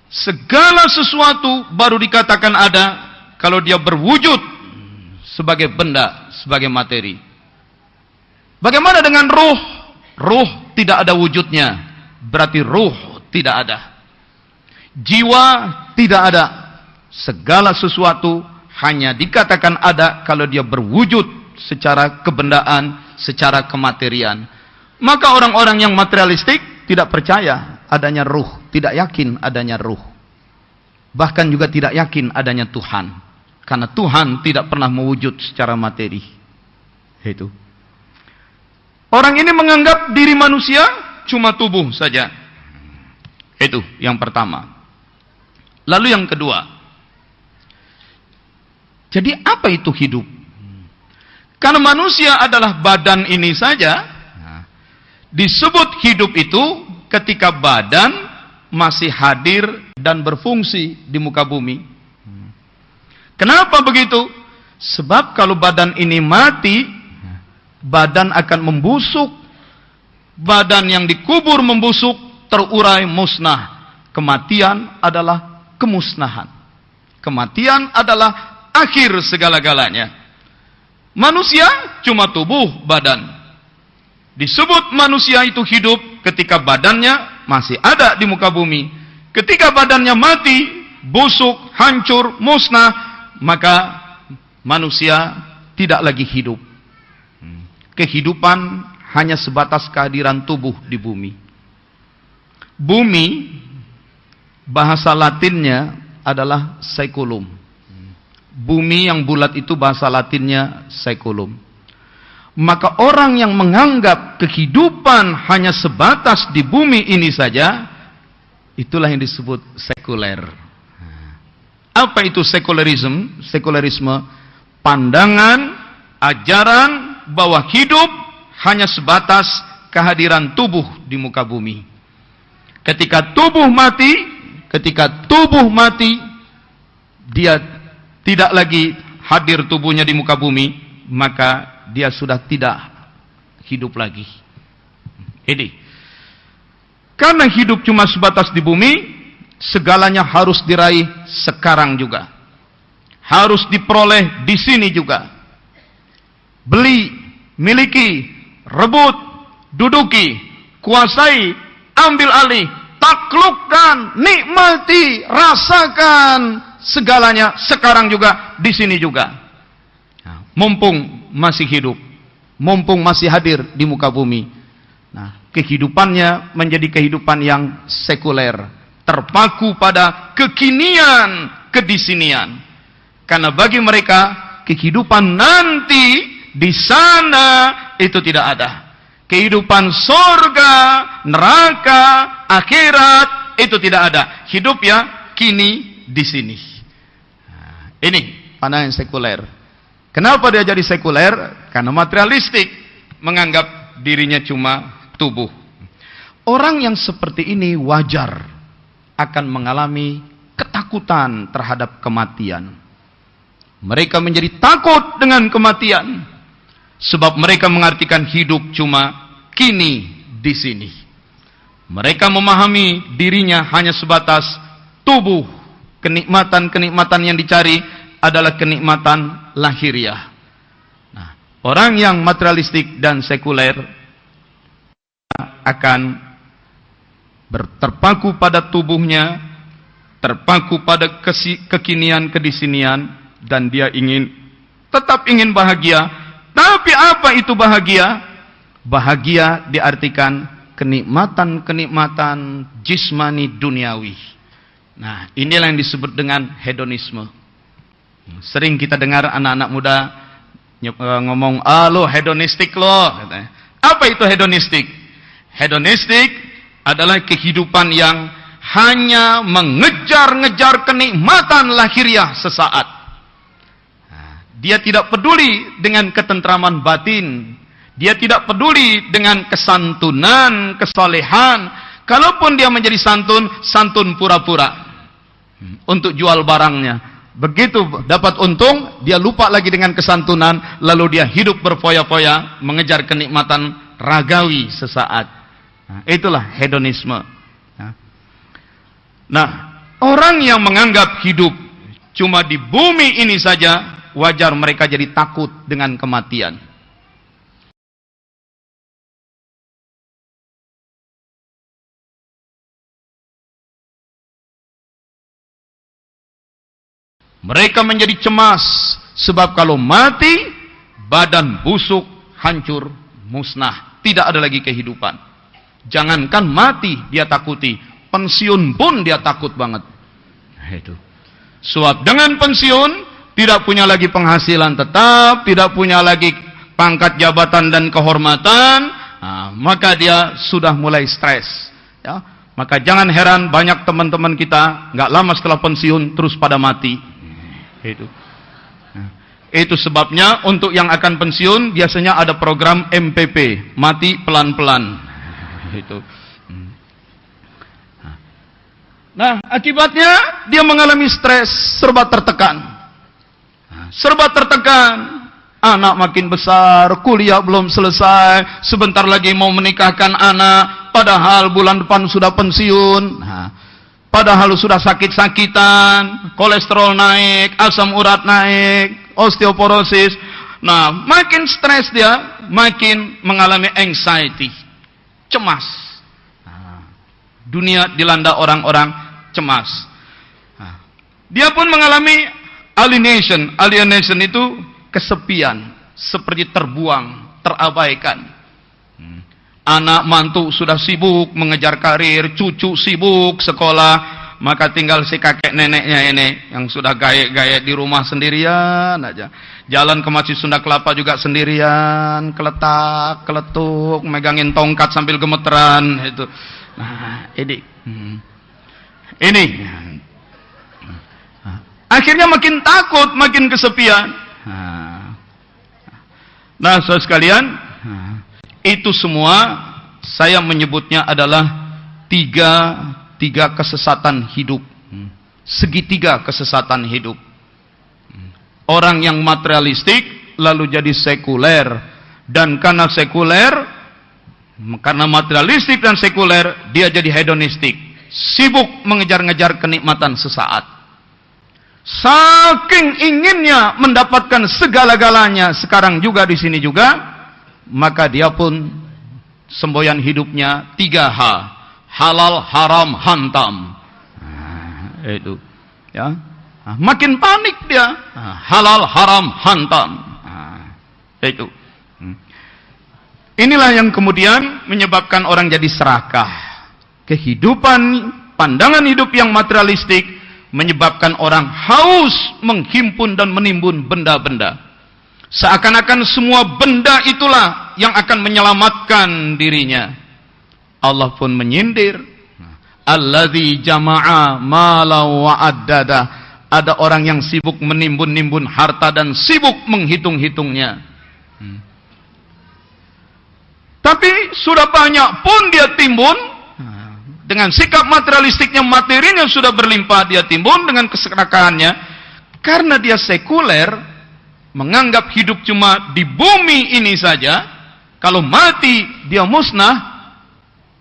Speaker 1: Segala sesuatu baru dikatakan ada kalau dia berwujud sebagai benda, sebagai materi. Bagaimana dengan ruh? Ruh tidak ada wujudnya, berarti ruh tidak ada. Jiwa tidak ada. Segala sesuatu hanya dikatakan ada kalau dia berwujud secara kebendaan, secara kematerian. Maka orang-orang yang materialistik tidak percaya adanya ruh, tidak yakin adanya ruh. Bahkan juga tidak yakin adanya Tuhan. Karena Tuhan tidak pernah mewujud secara materi. Itu. Orang ini menganggap diri manusia cuma tubuh saja. Itu yang pertama. Lalu yang kedua. Jadi apa itu hidup? Karena manusia adalah badan ini saja. Disebut hidup itu ketika badan masih hadir dan berfungsi di muka bumi. Kenapa begitu? Sebab kalau badan ini mati, badan akan membusuk. Badan yang dikubur membusuk, terurai, musnah. Kematian adalah kemusnahan. Kematian adalah akhir segala-galanya. Manusia cuma tubuh, badan. Disebut manusia itu hidup ketika badannya masih ada di muka bumi. Ketika badannya mati, busuk, hancur, musnah, maka manusia tidak lagi hidup. Kehidupan hanya sebatas kehadiran tubuh di bumi. Bumi, bahasa Latinnya adalah saeculum. Bumi yang bulat itu bahasa Latinnya saeculum. Maka orang yang menganggap kehidupan hanya sebatas di bumi ini saja, itulah yang disebut sekuler. Apa itu sekularisme? Sekularisme, pandangan, ajaran bahwa hidup hanya sebatas kehadiran tubuh di muka bumi. Ketika tubuh mati, dia tidak lagi hadir tubuhnya di muka bumi, maka dia sudah tidak hidup lagi. Ini. Karena hidup cuma sebatas di bumi, segalanya harus diraih sekarang juga. Harus diperoleh di sini juga. Beli, miliki, rebut, duduki, kuasai, ambil alih, taklukkan, nikmati, rasakan segalanya sekarang juga, di sini juga. Mumpung masih hidup, mumpung masih hadir di muka bumi. Nah, kehidupannya menjadi kehidupan yang sekuler, terpaku pada kekinian, kedisinian. Karena bagi mereka kehidupan nanti di sana itu tidak ada. Kehidupan surga, neraka, akhirat itu tidak ada. Hidup ya kini di sini. Nah, ini pandangan sekuler. Kenapa dia jadi sekuler? Karena materialistik, menganggap dirinya cuma tubuh. Orang yang seperti ini wajar akan mengalami ketakutan terhadap kematian. Mereka menjadi takut dengan kematian, sebab mereka mengartikan hidup cuma kini di sini. Mereka memahami dirinya hanya sebatas tubuh. Kenikmatan-kenikmatan yang dicari adalah kenikmatan lahiriah. Nah, orang yang materialistik dan sekuler akan terpaku pada tubuhnya, terpaku pada kekinian, kedisinian, dan dia tetap ingin bahagia. Tapi apa itu bahagia? Bahagia diartikan kenikmatan-kenikmatan jismani duniawi. Nah, inilah yang disebut dengan hedonisme. Sering kita dengar anak-anak muda ngomong, lo hedonistik lo. Apa itu hedonistik? Hedonistik adalah kehidupan yang hanya mengejar-ngejar kenikmatan lahiriah sesaat. Dia tidak peduli dengan ketentraman batin. Dia tidak peduli dengan kesantunan, kesolehan. Kalaupun dia menjadi santun, santun pura-pura untuk jual barangnya. Begitu dapat untung, dia lupa lagi dengan kesantunan, lalu dia hidup berfoya-foya mengejar kenikmatan ragawi sesaat. Nah, itulah hedonisme. Nah, orang yang menganggap hidup cuma di bumi ini saja, wajar mereka jadi takut dengan kematian. Mereka menjadi cemas, sebab kalau mati, badan busuk, hancur, musnah. Tidak ada lagi kehidupan. Jangankan mati dia takuti, pensiun pun dia takut banget. Itu. Sebab dengan pensiun, tidak punya lagi penghasilan tetap, tidak punya lagi pangkat jabatan dan kehormatan, maka dia sudah mulai stres. Ya. Maka jangan heran banyak teman-teman kita, nggak lama setelah pensiun, terus pada mati. Itu sebabnya untuk yang akan pensiun biasanya ada program MPP, mati pelan-pelan. Itu. Nah, akibatnya dia mengalami stres, serba tertekan. Serba tertekan. Anak makin besar, kuliah belum selesai, sebentar lagi mau menikahkan anak, padahal bulan depan sudah pensiun. Padahal sudah sakit-sakitan, kolesterol naik, asam urat naik, osteoporosis. Nah, makin stres dia, makin mengalami anxiety, cemas. Dunia dilanda orang-orang cemas. Dia pun mengalami alienation. Alienation itu kesepian, seperti terbuang, terabaikan. Anak mantu sudah sibuk mengejar karir, cucu sibuk sekolah, maka tinggal si kakek neneknya ini yang sudah gaya-gaya di rumah sendirian aja. Jalan ke Masjid Sunda Kelapa juga sendirian, keletak, keletuk, megangin tongkat sambil gemeteran itu. Nah, ini. Akhirnya makin takut, makin kesepian. Nah, saudara sekalian, itu semua saya menyebutnya adalah tiga kesesatan hidup. Segitiga kesesatan hidup. Orang yang materialistik lalu jadi sekuler. Dan karena sekuler, karena materialistik dan sekuler, dia jadi hedonistik. Sibuk mengejar-ngejar kenikmatan sesaat. Saking inginnya mendapatkan segala-galanya, sekarang juga di sini juga, maka dia pun semboyan hidupnya 3H, halal, haram, hantam. Itu, ya. Makin panik dia, halal, haram, hantam. Itu. Inilah yang kemudian menyebabkan orang jadi serakah. Kehidupan, pandangan hidup yang materialistik menyebabkan orang haus menghimpun dan menimbun benda-benda. Seakan-akan semua benda itulah yang akan menyelamatkan dirinya. Allah pun menyindir, alladzi jama'a mala wa addada. Ada orang yang sibuk menimbun-nimbun harta dan sibuk menghitung-hitungnya. Tapi sudah banyak pun dia timbun, dengan sikap materialistiknya, materinya sudah berlimpah, dia timbun dengan keserakahannya, karena dia sekuler, menganggap hidup cuma di bumi ini saja. Kalau mati dia musnah,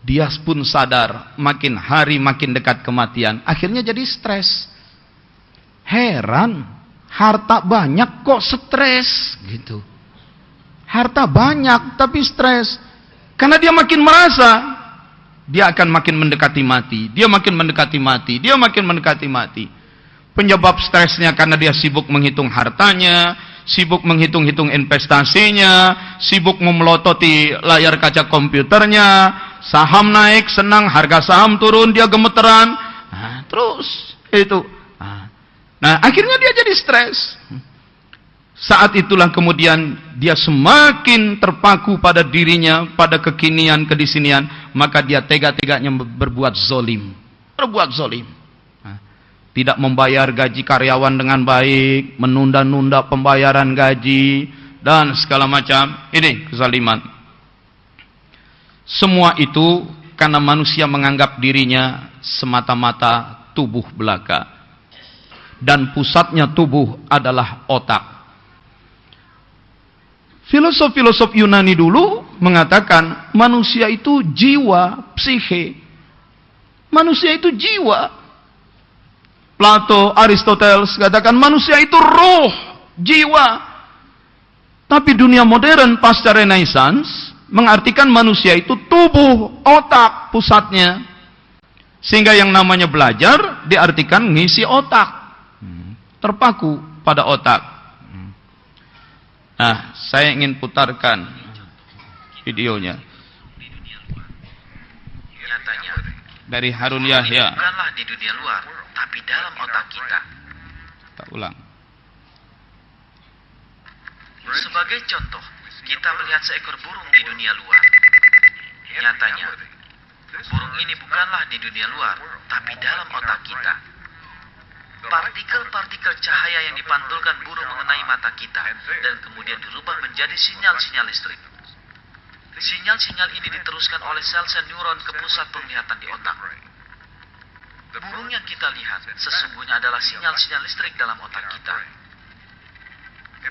Speaker 1: dia pun sadar makin hari makin dekat kematian, akhirnya jadi stres. Heran, harta banyak kok stres gitu. Harta banyak tapi stres, karena dia makin merasa dia akan makin mendekati mati. Dia makin mendekati mati. Dia makin mendekati mati. Penyebab stresnya karena dia sibuk menghitung hartanya, sibuk menghitung-hitung investasinya, sibuk memelototi layar kaca komputernya, saham naik, senang, harga saham turun, dia gemeteran. Nah, terus itu. Nah, akhirnya dia jadi stres. Saat itulah kemudian dia semakin terpaku pada dirinya, pada kekinian, kedisinian, maka dia tega-teganya berbuat zolim. Berbuat zolim. Tidak membayar gaji karyawan dengan baik, menunda-nunda pembayaran gaji, dan segala macam. Ini kezaliman. Semua itu karena manusia menganggap dirinya semata-mata tubuh belaka. Dan pusatnya tubuh adalah otak. Filosof-filosof Yunani dulu mengatakan manusia itu jiwa, psihe. Manusia itu jiwa. Plato, Aristoteles katakan manusia itu roh, jiwa. Tapi dunia modern pasca Renaissance mengartikan manusia itu tubuh, otak, pusatnya. Sehingga yang namanya belajar diartikan ngisi otak. Terpaku pada otak. Nah, saya ingin putarkan videonya.
Speaker 2: Nyatanya,
Speaker 1: dari Harun Yahya.
Speaker 2: bukanlah di dunia luar, tapi dalam otak kita.
Speaker 1: Kita ulang.
Speaker 2: Sebagai contoh, kita melihat seekor burung di dunia luar. Nyatanya, burung ini bukanlah di dunia luar, tapi dalam otak kita. Partikel-partikel cahaya yang dipantulkan burung mengenai mata kita dan kemudian dirubah menjadi sinyal-sinyal listrik. Sinyal-sinyal ini diteruskan oleh sel-sel neuron ke pusat penglihatan di otak. Burung yang kita lihat sesungguhnya adalah sinyal-sinyal listrik dalam otak kita.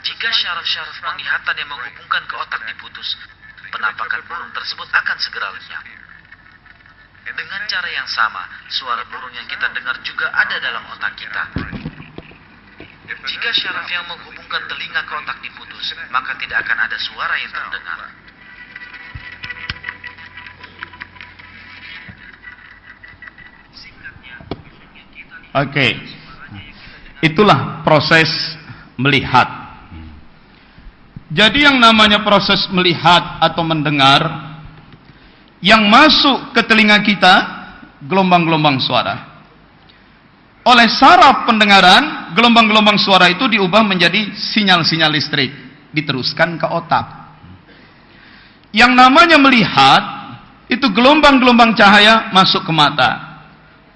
Speaker 2: Jika syaraf-syaraf penglihatan yang menghubungkan ke otak diputus, penampakan burung tersebut akan segera lenyap. Dengan cara yang sama, suara burung yang kita dengar juga ada dalam otak kita. Jika syaraf yang menghubungkan telinga ke otak diputus, maka tidak akan ada suara yang terdengar.
Speaker 1: Oke. Itulah proses melihat. Jadi yang namanya proses melihat atau mendengar, yang masuk ke telinga kita gelombang-gelombang suara. Oleh saraf pendengaran, gelombang-gelombang suara itu diubah menjadi sinyal-sinyal listrik, diteruskan ke otak. Yang namanya melihat, itu gelombang-gelombang cahaya masuk ke mata.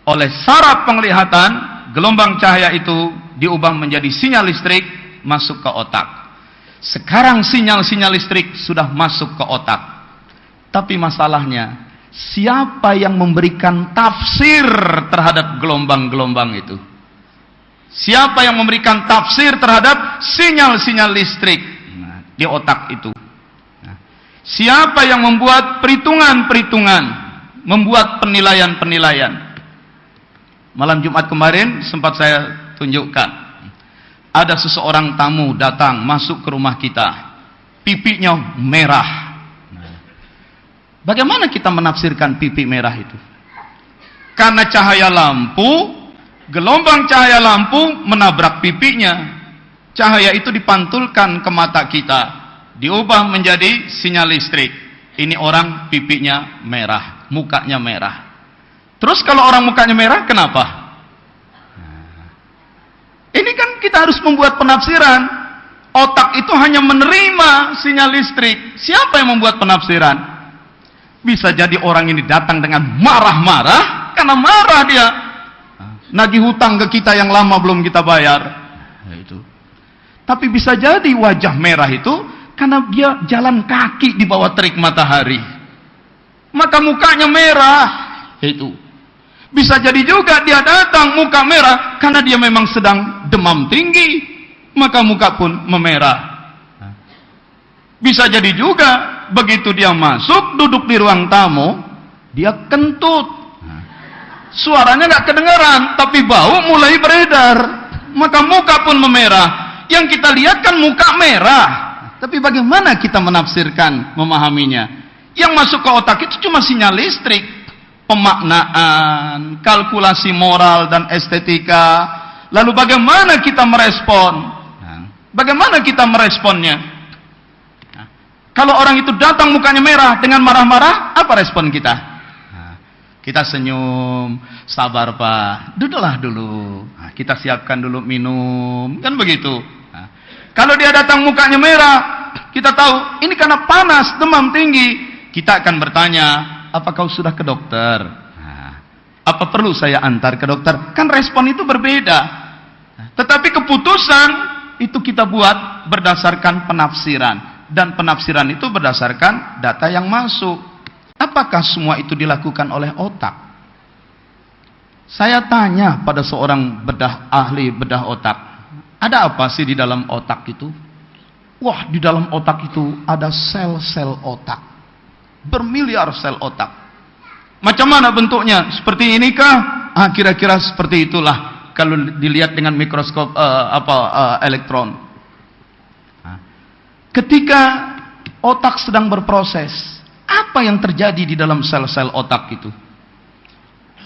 Speaker 1: Oleh saraf penglihatan, gelombang cahaya itu diubah menjadi sinyal listrik, masuk ke otak. Sekarang sinyal-sinyal listrik sudah masuk ke otak. Tapi masalahnya, siapa yang memberikan tafsir terhadap gelombang-gelombang itu? Siapa yang memberikan tafsir terhadap sinyal-sinyal listrik di otak itu? Siapa yang membuat perhitungan-perhitungan, membuat penilaian-penilaian? Malam Jumat kemarin sempat saya tunjukkan. Ada seseorang tamu datang masuk ke rumah kita. Pipinya merah. Bagaimana kita menafsirkan pipi merah itu? Karena cahaya lampu, gelombang cahaya lampu menabrak pipinya. Cahaya itu dipantulkan ke mata kita, diubah menjadi sinyal listrik. Ini orang pipinya merah, mukanya merah. Terus kalau orang mukanya merah, kenapa? Ini kan kita harus membuat penafsiran. Otak itu hanya menerima sinyal listrik. Siapa yang membuat penafsiran? Bisa jadi orang ini datang dengan marah-marah, karena marah dia. Nagih hutang ke kita yang lama belum kita bayar. Itu. Tapi bisa jadi wajah merah itu karena dia jalan kaki di bawah terik matahari. Maka mukanya merah. Itu. Bisa jadi juga dia datang muka merah karena dia memang sedang demam tinggi. Maka muka pun memerah. Bisa jadi juga begitu dia masuk, duduk di ruang tamu, dia kentut. Suaranya nggak kedengaran, tapi bau mulai beredar. Maka muka pun memerah. Yang kita lihat kan muka merah. Tapi bagaimana kita menafsirkan, memahaminya? Yang masuk ke otak itu cuma sinyal listrik. Pemaknaan, kalkulasi moral dan estetika. Lalu bagaimana kita merespon? Bagaimana kita meresponnya? Nah, kalau orang itu datang mukanya merah dengan marah-marah, apa respon kita? Nah, kita senyum, sabar Pak, duduklah dulu. Nah, kita siapkan dulu minum, kan begitu. Nah, kalau dia datang mukanya merah, kita tahu ini karena panas, demam tinggi. Kita akan bertanya, apa kau sudah ke dokter? Nah, apa perlu saya antar ke dokter? Kan respon itu berbeda. Nah, tetapi keputusan itu kita buat berdasarkan penafsiran. Dan penafsiran itu berdasarkan data yang masuk. Apakah semua itu dilakukan oleh otak? Saya tanya pada seorang ahli bedah otak. Ada apa sih di dalam otak itu? Wah, di dalam otak itu ada sel-sel otak. Bermiliar sel otak. Macam mana bentuknya? Seperti inikah? Kira-kira seperti itulah. Kalau dilihat dengan mikroskop elektron. Ketika otak sedang berproses, apa yang terjadi di dalam sel-sel otak itu?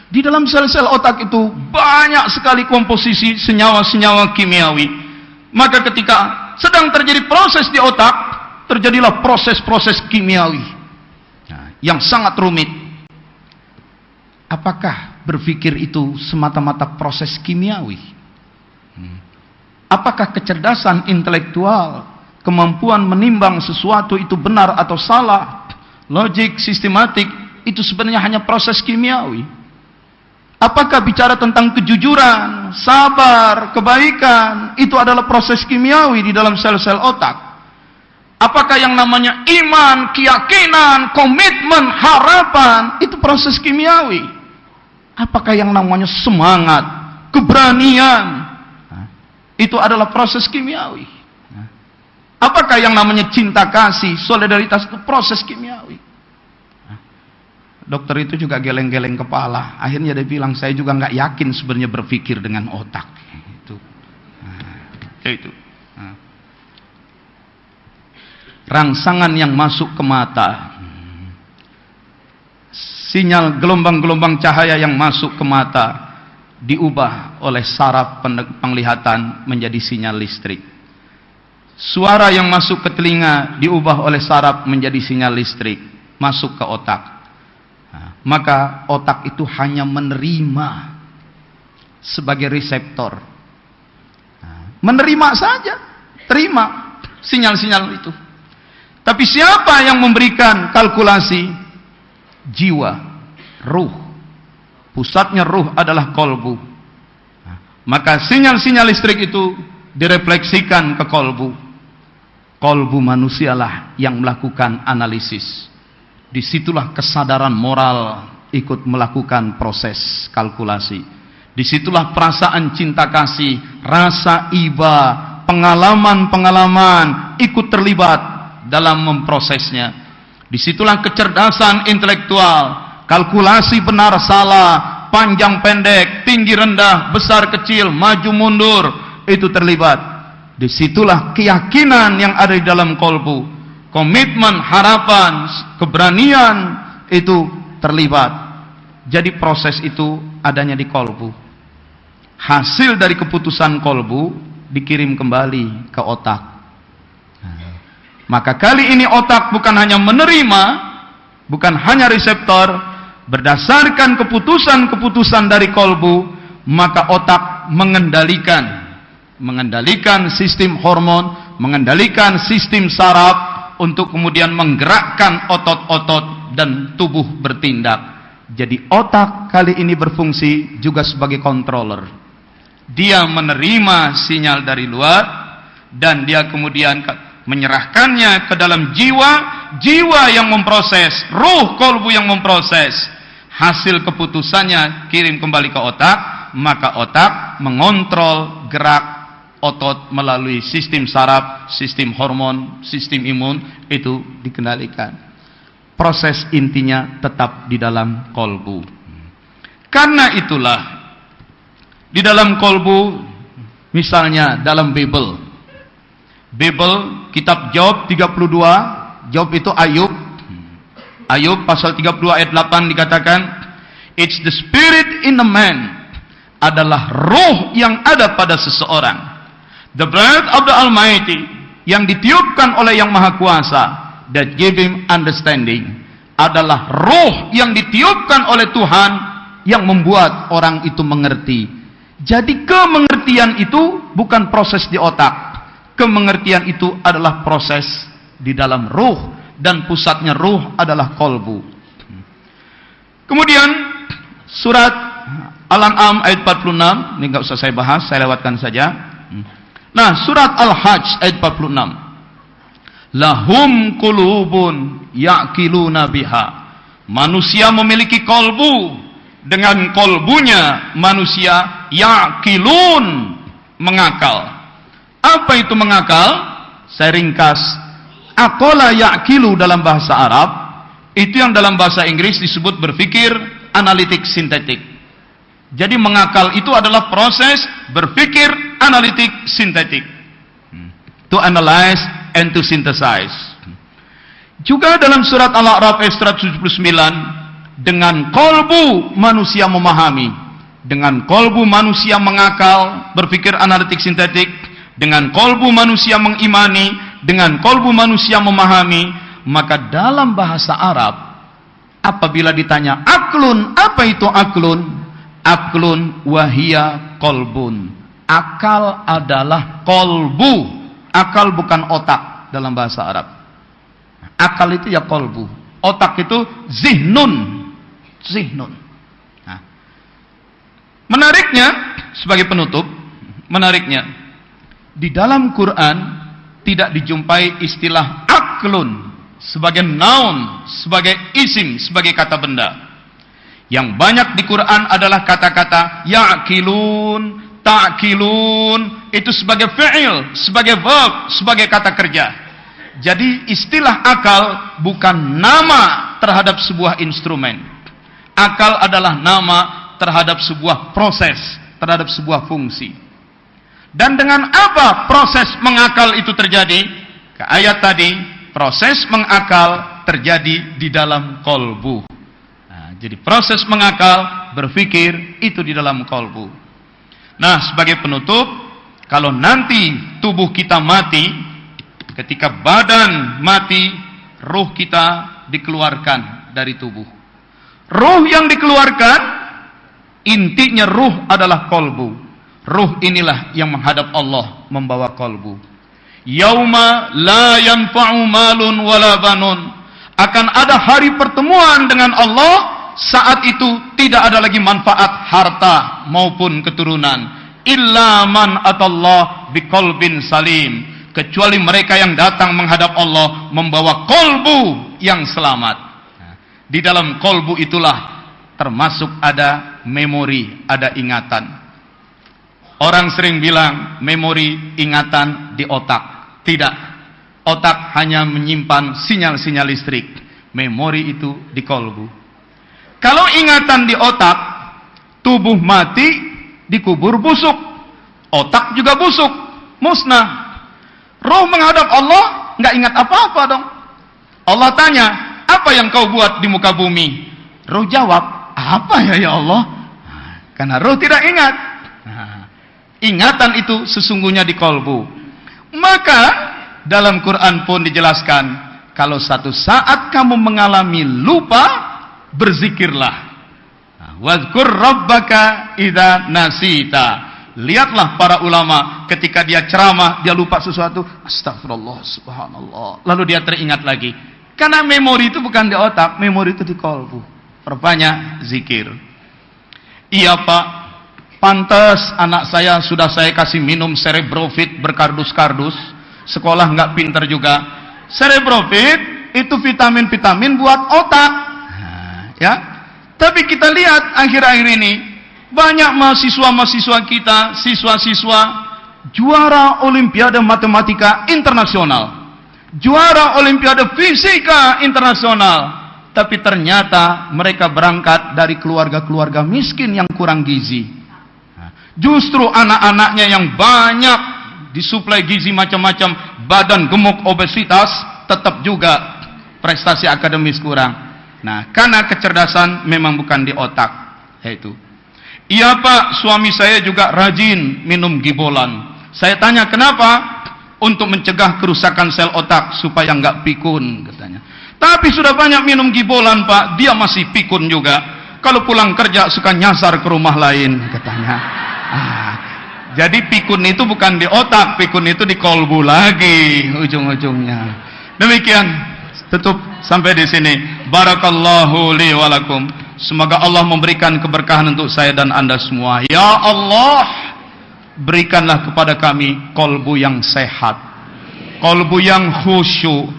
Speaker 1: Di dalam sel-sel otak itu banyak sekali komposisi senyawa-senyawa kimiawi. Maka ketika sedang terjadi proses di otak, terjadilah proses-proses kimiawi yang sangat rumit. Apakah berpikir itu semata-mata proses kimiawi? Apakah kecerdasan intelektual, kemampuan menimbang sesuatu itu benar atau salah, logik, sistematik, itu sebenarnya hanya proses kimiawi? Apakah bicara tentang kejujuran, sabar, kebaikan, itu adalah proses kimiawi di dalam sel-sel otak? Apakah yang namanya iman, keyakinan, komitmen, harapan, itu proses kimiawi? Apakah yang namanya semangat, keberanian, itu adalah proses kimiawi? Apakah yang namanya cinta kasih, solidaritas, itu proses kimiawi? Dokter itu juga geleng-geleng kepala. Akhirnya dia bilang, saya juga nggak yakin sebenarnya berpikir dengan otak. Itu. Rangsangan yang masuk ke mata, sinyal gelombang-gelombang cahaya yang masuk ke mata diubah oleh saraf penglihatan menjadi sinyal listrik. Suara yang masuk ke telinga diubah oleh saraf menjadi sinyal listrik, masuk ke otak. Maka otak itu hanya menerima sebagai reseptor. Menerima saja, terima sinyal-sinyal itu. Tapi siapa yang memberikan kalkulasi? Jiwa, ruh. Pusatnya ruh adalah kolbu. Maka sinyal-sinyal listrik itu direfleksikan ke kolbu. Kolbu manusialah yang melakukan analisis. Disitulah kesadaran moral ikut melakukan proses kalkulasi. Disitulah perasaan cinta kasih, rasa iba, pengalaman-pengalaman ikut terlibat dalam memprosesnya. Disitulah kecerdasan intelektual, kalkulasi benar salah, panjang pendek, tinggi rendah, besar kecil, maju mundur, itu terlibat. Disitulah keyakinan yang ada di dalam kolbu, komitmen, harapan, keberanian, itu terlibat. Jadi proses itu adanya di kolbu. Hasil dari keputusan kolbu dikirim kembali ke otak. Maka kali ini otak bukan hanya menerima, bukan hanya reseptor, berdasarkan keputusan-keputusan dari kolbu, maka otak mengendalikan sistem hormon, mengendalikan sistem saraf untuk kemudian menggerakkan otot-otot dan tubuh bertindak. Jadi otak kali ini berfungsi juga sebagai controller. Dia menerima sinyal dari luar dan dia kemudian menyerahkannya ke dalam jiwa, jiwa yang memproses, ruh kolbu yang memproses. Hasil keputusannya kirim kembali ke otak, maka otak mengontrol gerak otot melalui sistem saraf, sistem hormon, sistem imun, itu dikendalikan. Proses intinya tetap di dalam kolbu. Karena itulah di dalam kolbu, misalnya dalam Bible, kitab Job 32, Job itu Ayub pasal 32 ayat 8 dikatakan, it's the spirit in a man, adalah roh yang ada pada seseorang. The breath of the Almighty, yang ditiupkan oleh Yang Maha Kuasa, that give him understanding, adalah roh yang ditiupkan oleh Tuhan yang membuat orang itu mengerti. Jadi kemengertian itu bukan proses di otak. Kemengertian itu adalah proses di dalam ruh, dan pusatnya ruh adalah kolbu. Kemudian surat Al-An'am ayat 46, ini enggak usah saya bahas, saya lewatkan saja. Nah, surat Al-Hajj ayat 46. Lahum qulubun ya'qiluna biha. Manusia memiliki kolbu. Dengan kolbunya manusia ya'qilun, mengakal. Apa itu mengakal? Saya ringkas. Aqala ya'qilu dalam bahasa Arab, itu yang dalam bahasa Inggris disebut berpikir analitik sintetik. Jadi mengakal itu adalah proses berpikir analitik sintetik. To analyze and to synthesize. Juga dalam surat Al-A'raf ayat 179, dengan kolbu manusia memahami, dengan kolbu manusia mengakal, berpikir analitik sintetik, dengan kolbu manusia mengimani, dengan kolbu manusia memahami, maka dalam bahasa Arab apabila ditanya aklun, apa itu aklun? Aklun wahia kolbun. Akal adalah kolbu. Akal bukan otak dalam bahasa Arab. Akal itu ya kolbu. Otak itu zihnun. Zihnun. Nah, menariknya, sebagai penutup, menariknya, di dalam Quran tidak dijumpai istilah aklun sebagai noun, sebagai isim, sebagai kata benda. Yang banyak di Quran adalah kata-kata ya'qilun, ta'qilun, itu sebagai fi'il, sebagai verb, sebagai kata kerja. Jadi istilah akal bukan nama terhadap sebuah instrumen. Akal adalah nama terhadap sebuah proses, terhadap sebuah fungsi. Dan dengan apa proses mengakal itu terjadi? Ke ayat tadi, proses mengakal terjadi di dalam kolbu. Nah, jadi proses mengakal, berpikir, itu di dalam kolbu. Nah, sebagai penutup, kalau nanti tubuh kita mati, ketika badan mati, ruh kita dikeluarkan dari tubuh. Ruh yang dikeluarkan, intinya ruh adalah kolbu. Ruh inilah yang menghadap Allah, membawa kolbu. Yauma la yanfa'u malun wala banun. Akan ada hari pertemuan dengan Allah, saat itu tidak ada lagi manfaat harta maupun keturunan. Illa man atallah biqalbin salim. Kecuali mereka yang datang menghadap Allah membawa kolbu yang selamat. Di dalam kolbu itulah termasuk ada memori, ada ingatan. Orang sering bilang memori, ingatan di otak. Tidak. Otak hanya menyimpan sinyal-sinyal listrik. Memori itu di kolbu. Kalau ingatan di otak, tubuh mati, dikubur busuk. Otak juga busuk, musnah. Roh menghadap Allah, nggak ingat apa-apa dong. Allah tanya, apa yang kau buat di muka bumi? Roh jawab, apa ya Allah? Karena roh tidak ingat. Ingatan itu sesungguhnya di kolbu. Maka dalam Quran pun dijelaskan, kalau satu saat kamu mengalami lupa, berzikirlah. Wadhkur rabbaka idza nasita. Lihatlah para ulama ketika dia ceramah, dia lupa sesuatu, astagfirullah, subhanallah. Lalu dia teringat lagi. Karena memori itu bukan di otak, memori itu di kolbu. Perbanyak zikir. Iya Pak, pantas anak saya sudah saya kasih minum Cerebrofit berkardus-kardus. Sekolah nggak pinter juga. Cerebrofit itu vitamin-vitamin buat otak. Nah, ya. Tapi kita lihat akhir-akhir ini, banyak mahasiswa-mahasiswa kita, siswa-siswa, juara Olimpiade Matematika Internasional, juara Olimpiade Fisika Internasional, tapi ternyata mereka berangkat dari keluarga-keluarga miskin yang kurang gizi. Justru anak-anaknya yang banyak disuplai gizi macam-macam, badan gemuk, obesitas, tetap juga prestasi akademis kurang. Nah, karena kecerdasan memang bukan di otak, yaitu. Iya Pak, suami saya juga rajin minum gibolan. Saya tanya kenapa? Untuk mencegah kerusakan sel otak supaya nggak pikun katanya. Tapi sudah banyak minum gibolan Pak, dia masih pikun juga. Kalau pulang kerja suka nyasar ke rumah lain katanya. Jadi pikun itu bukan di otak, pikun itu di kolbu lagi ujung-ujungnya. Demikian, tutup sampai di sini. Barakallahu li wa lakum. Semoga Allah memberikan keberkahan untuk saya dan Anda semua. Ya Allah, berikanlah kepada kami kolbu yang sehat, kolbu yang khusyuk,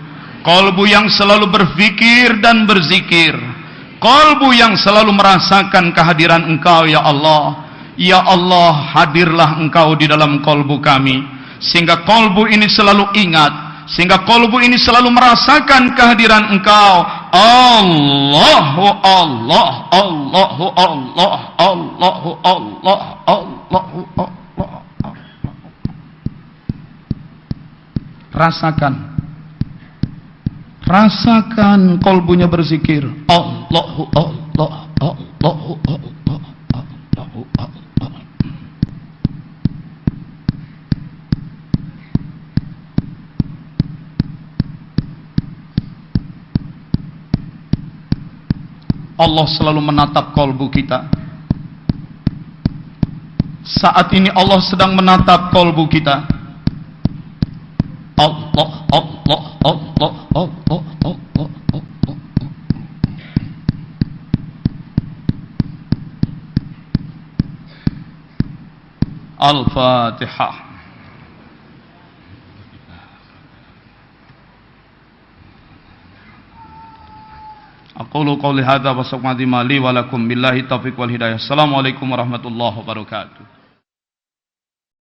Speaker 1: kolbu yang selalu berfikir dan berzikir, kolbu yang selalu merasakan kehadiran Engkau ya Allah. Ya Allah, hadirlah Engkau di dalam kolbu kami, sehingga kolbu ini selalu ingat, sehingga kolbu ini selalu merasakan kehadiran Engkau. Allahu Allah, Allahu Allah, Allahu Allah, Allahu Allah. Rasakan kolbunya berzikir. Allahu Allah, Allahu Allah, Allahu Allah. Allah selalu menatap kolbu kita. Saat ini Allah sedang menatap kolbu kita. Allah, Allah, Allah, Allah, Allah, Allah. Al-Fatihah. Aqulu qawli hadza wa subhanallahi wa lakum billahi taufiq wal hidayah. Assalamualaikum warahmatullahi wabarakatuh.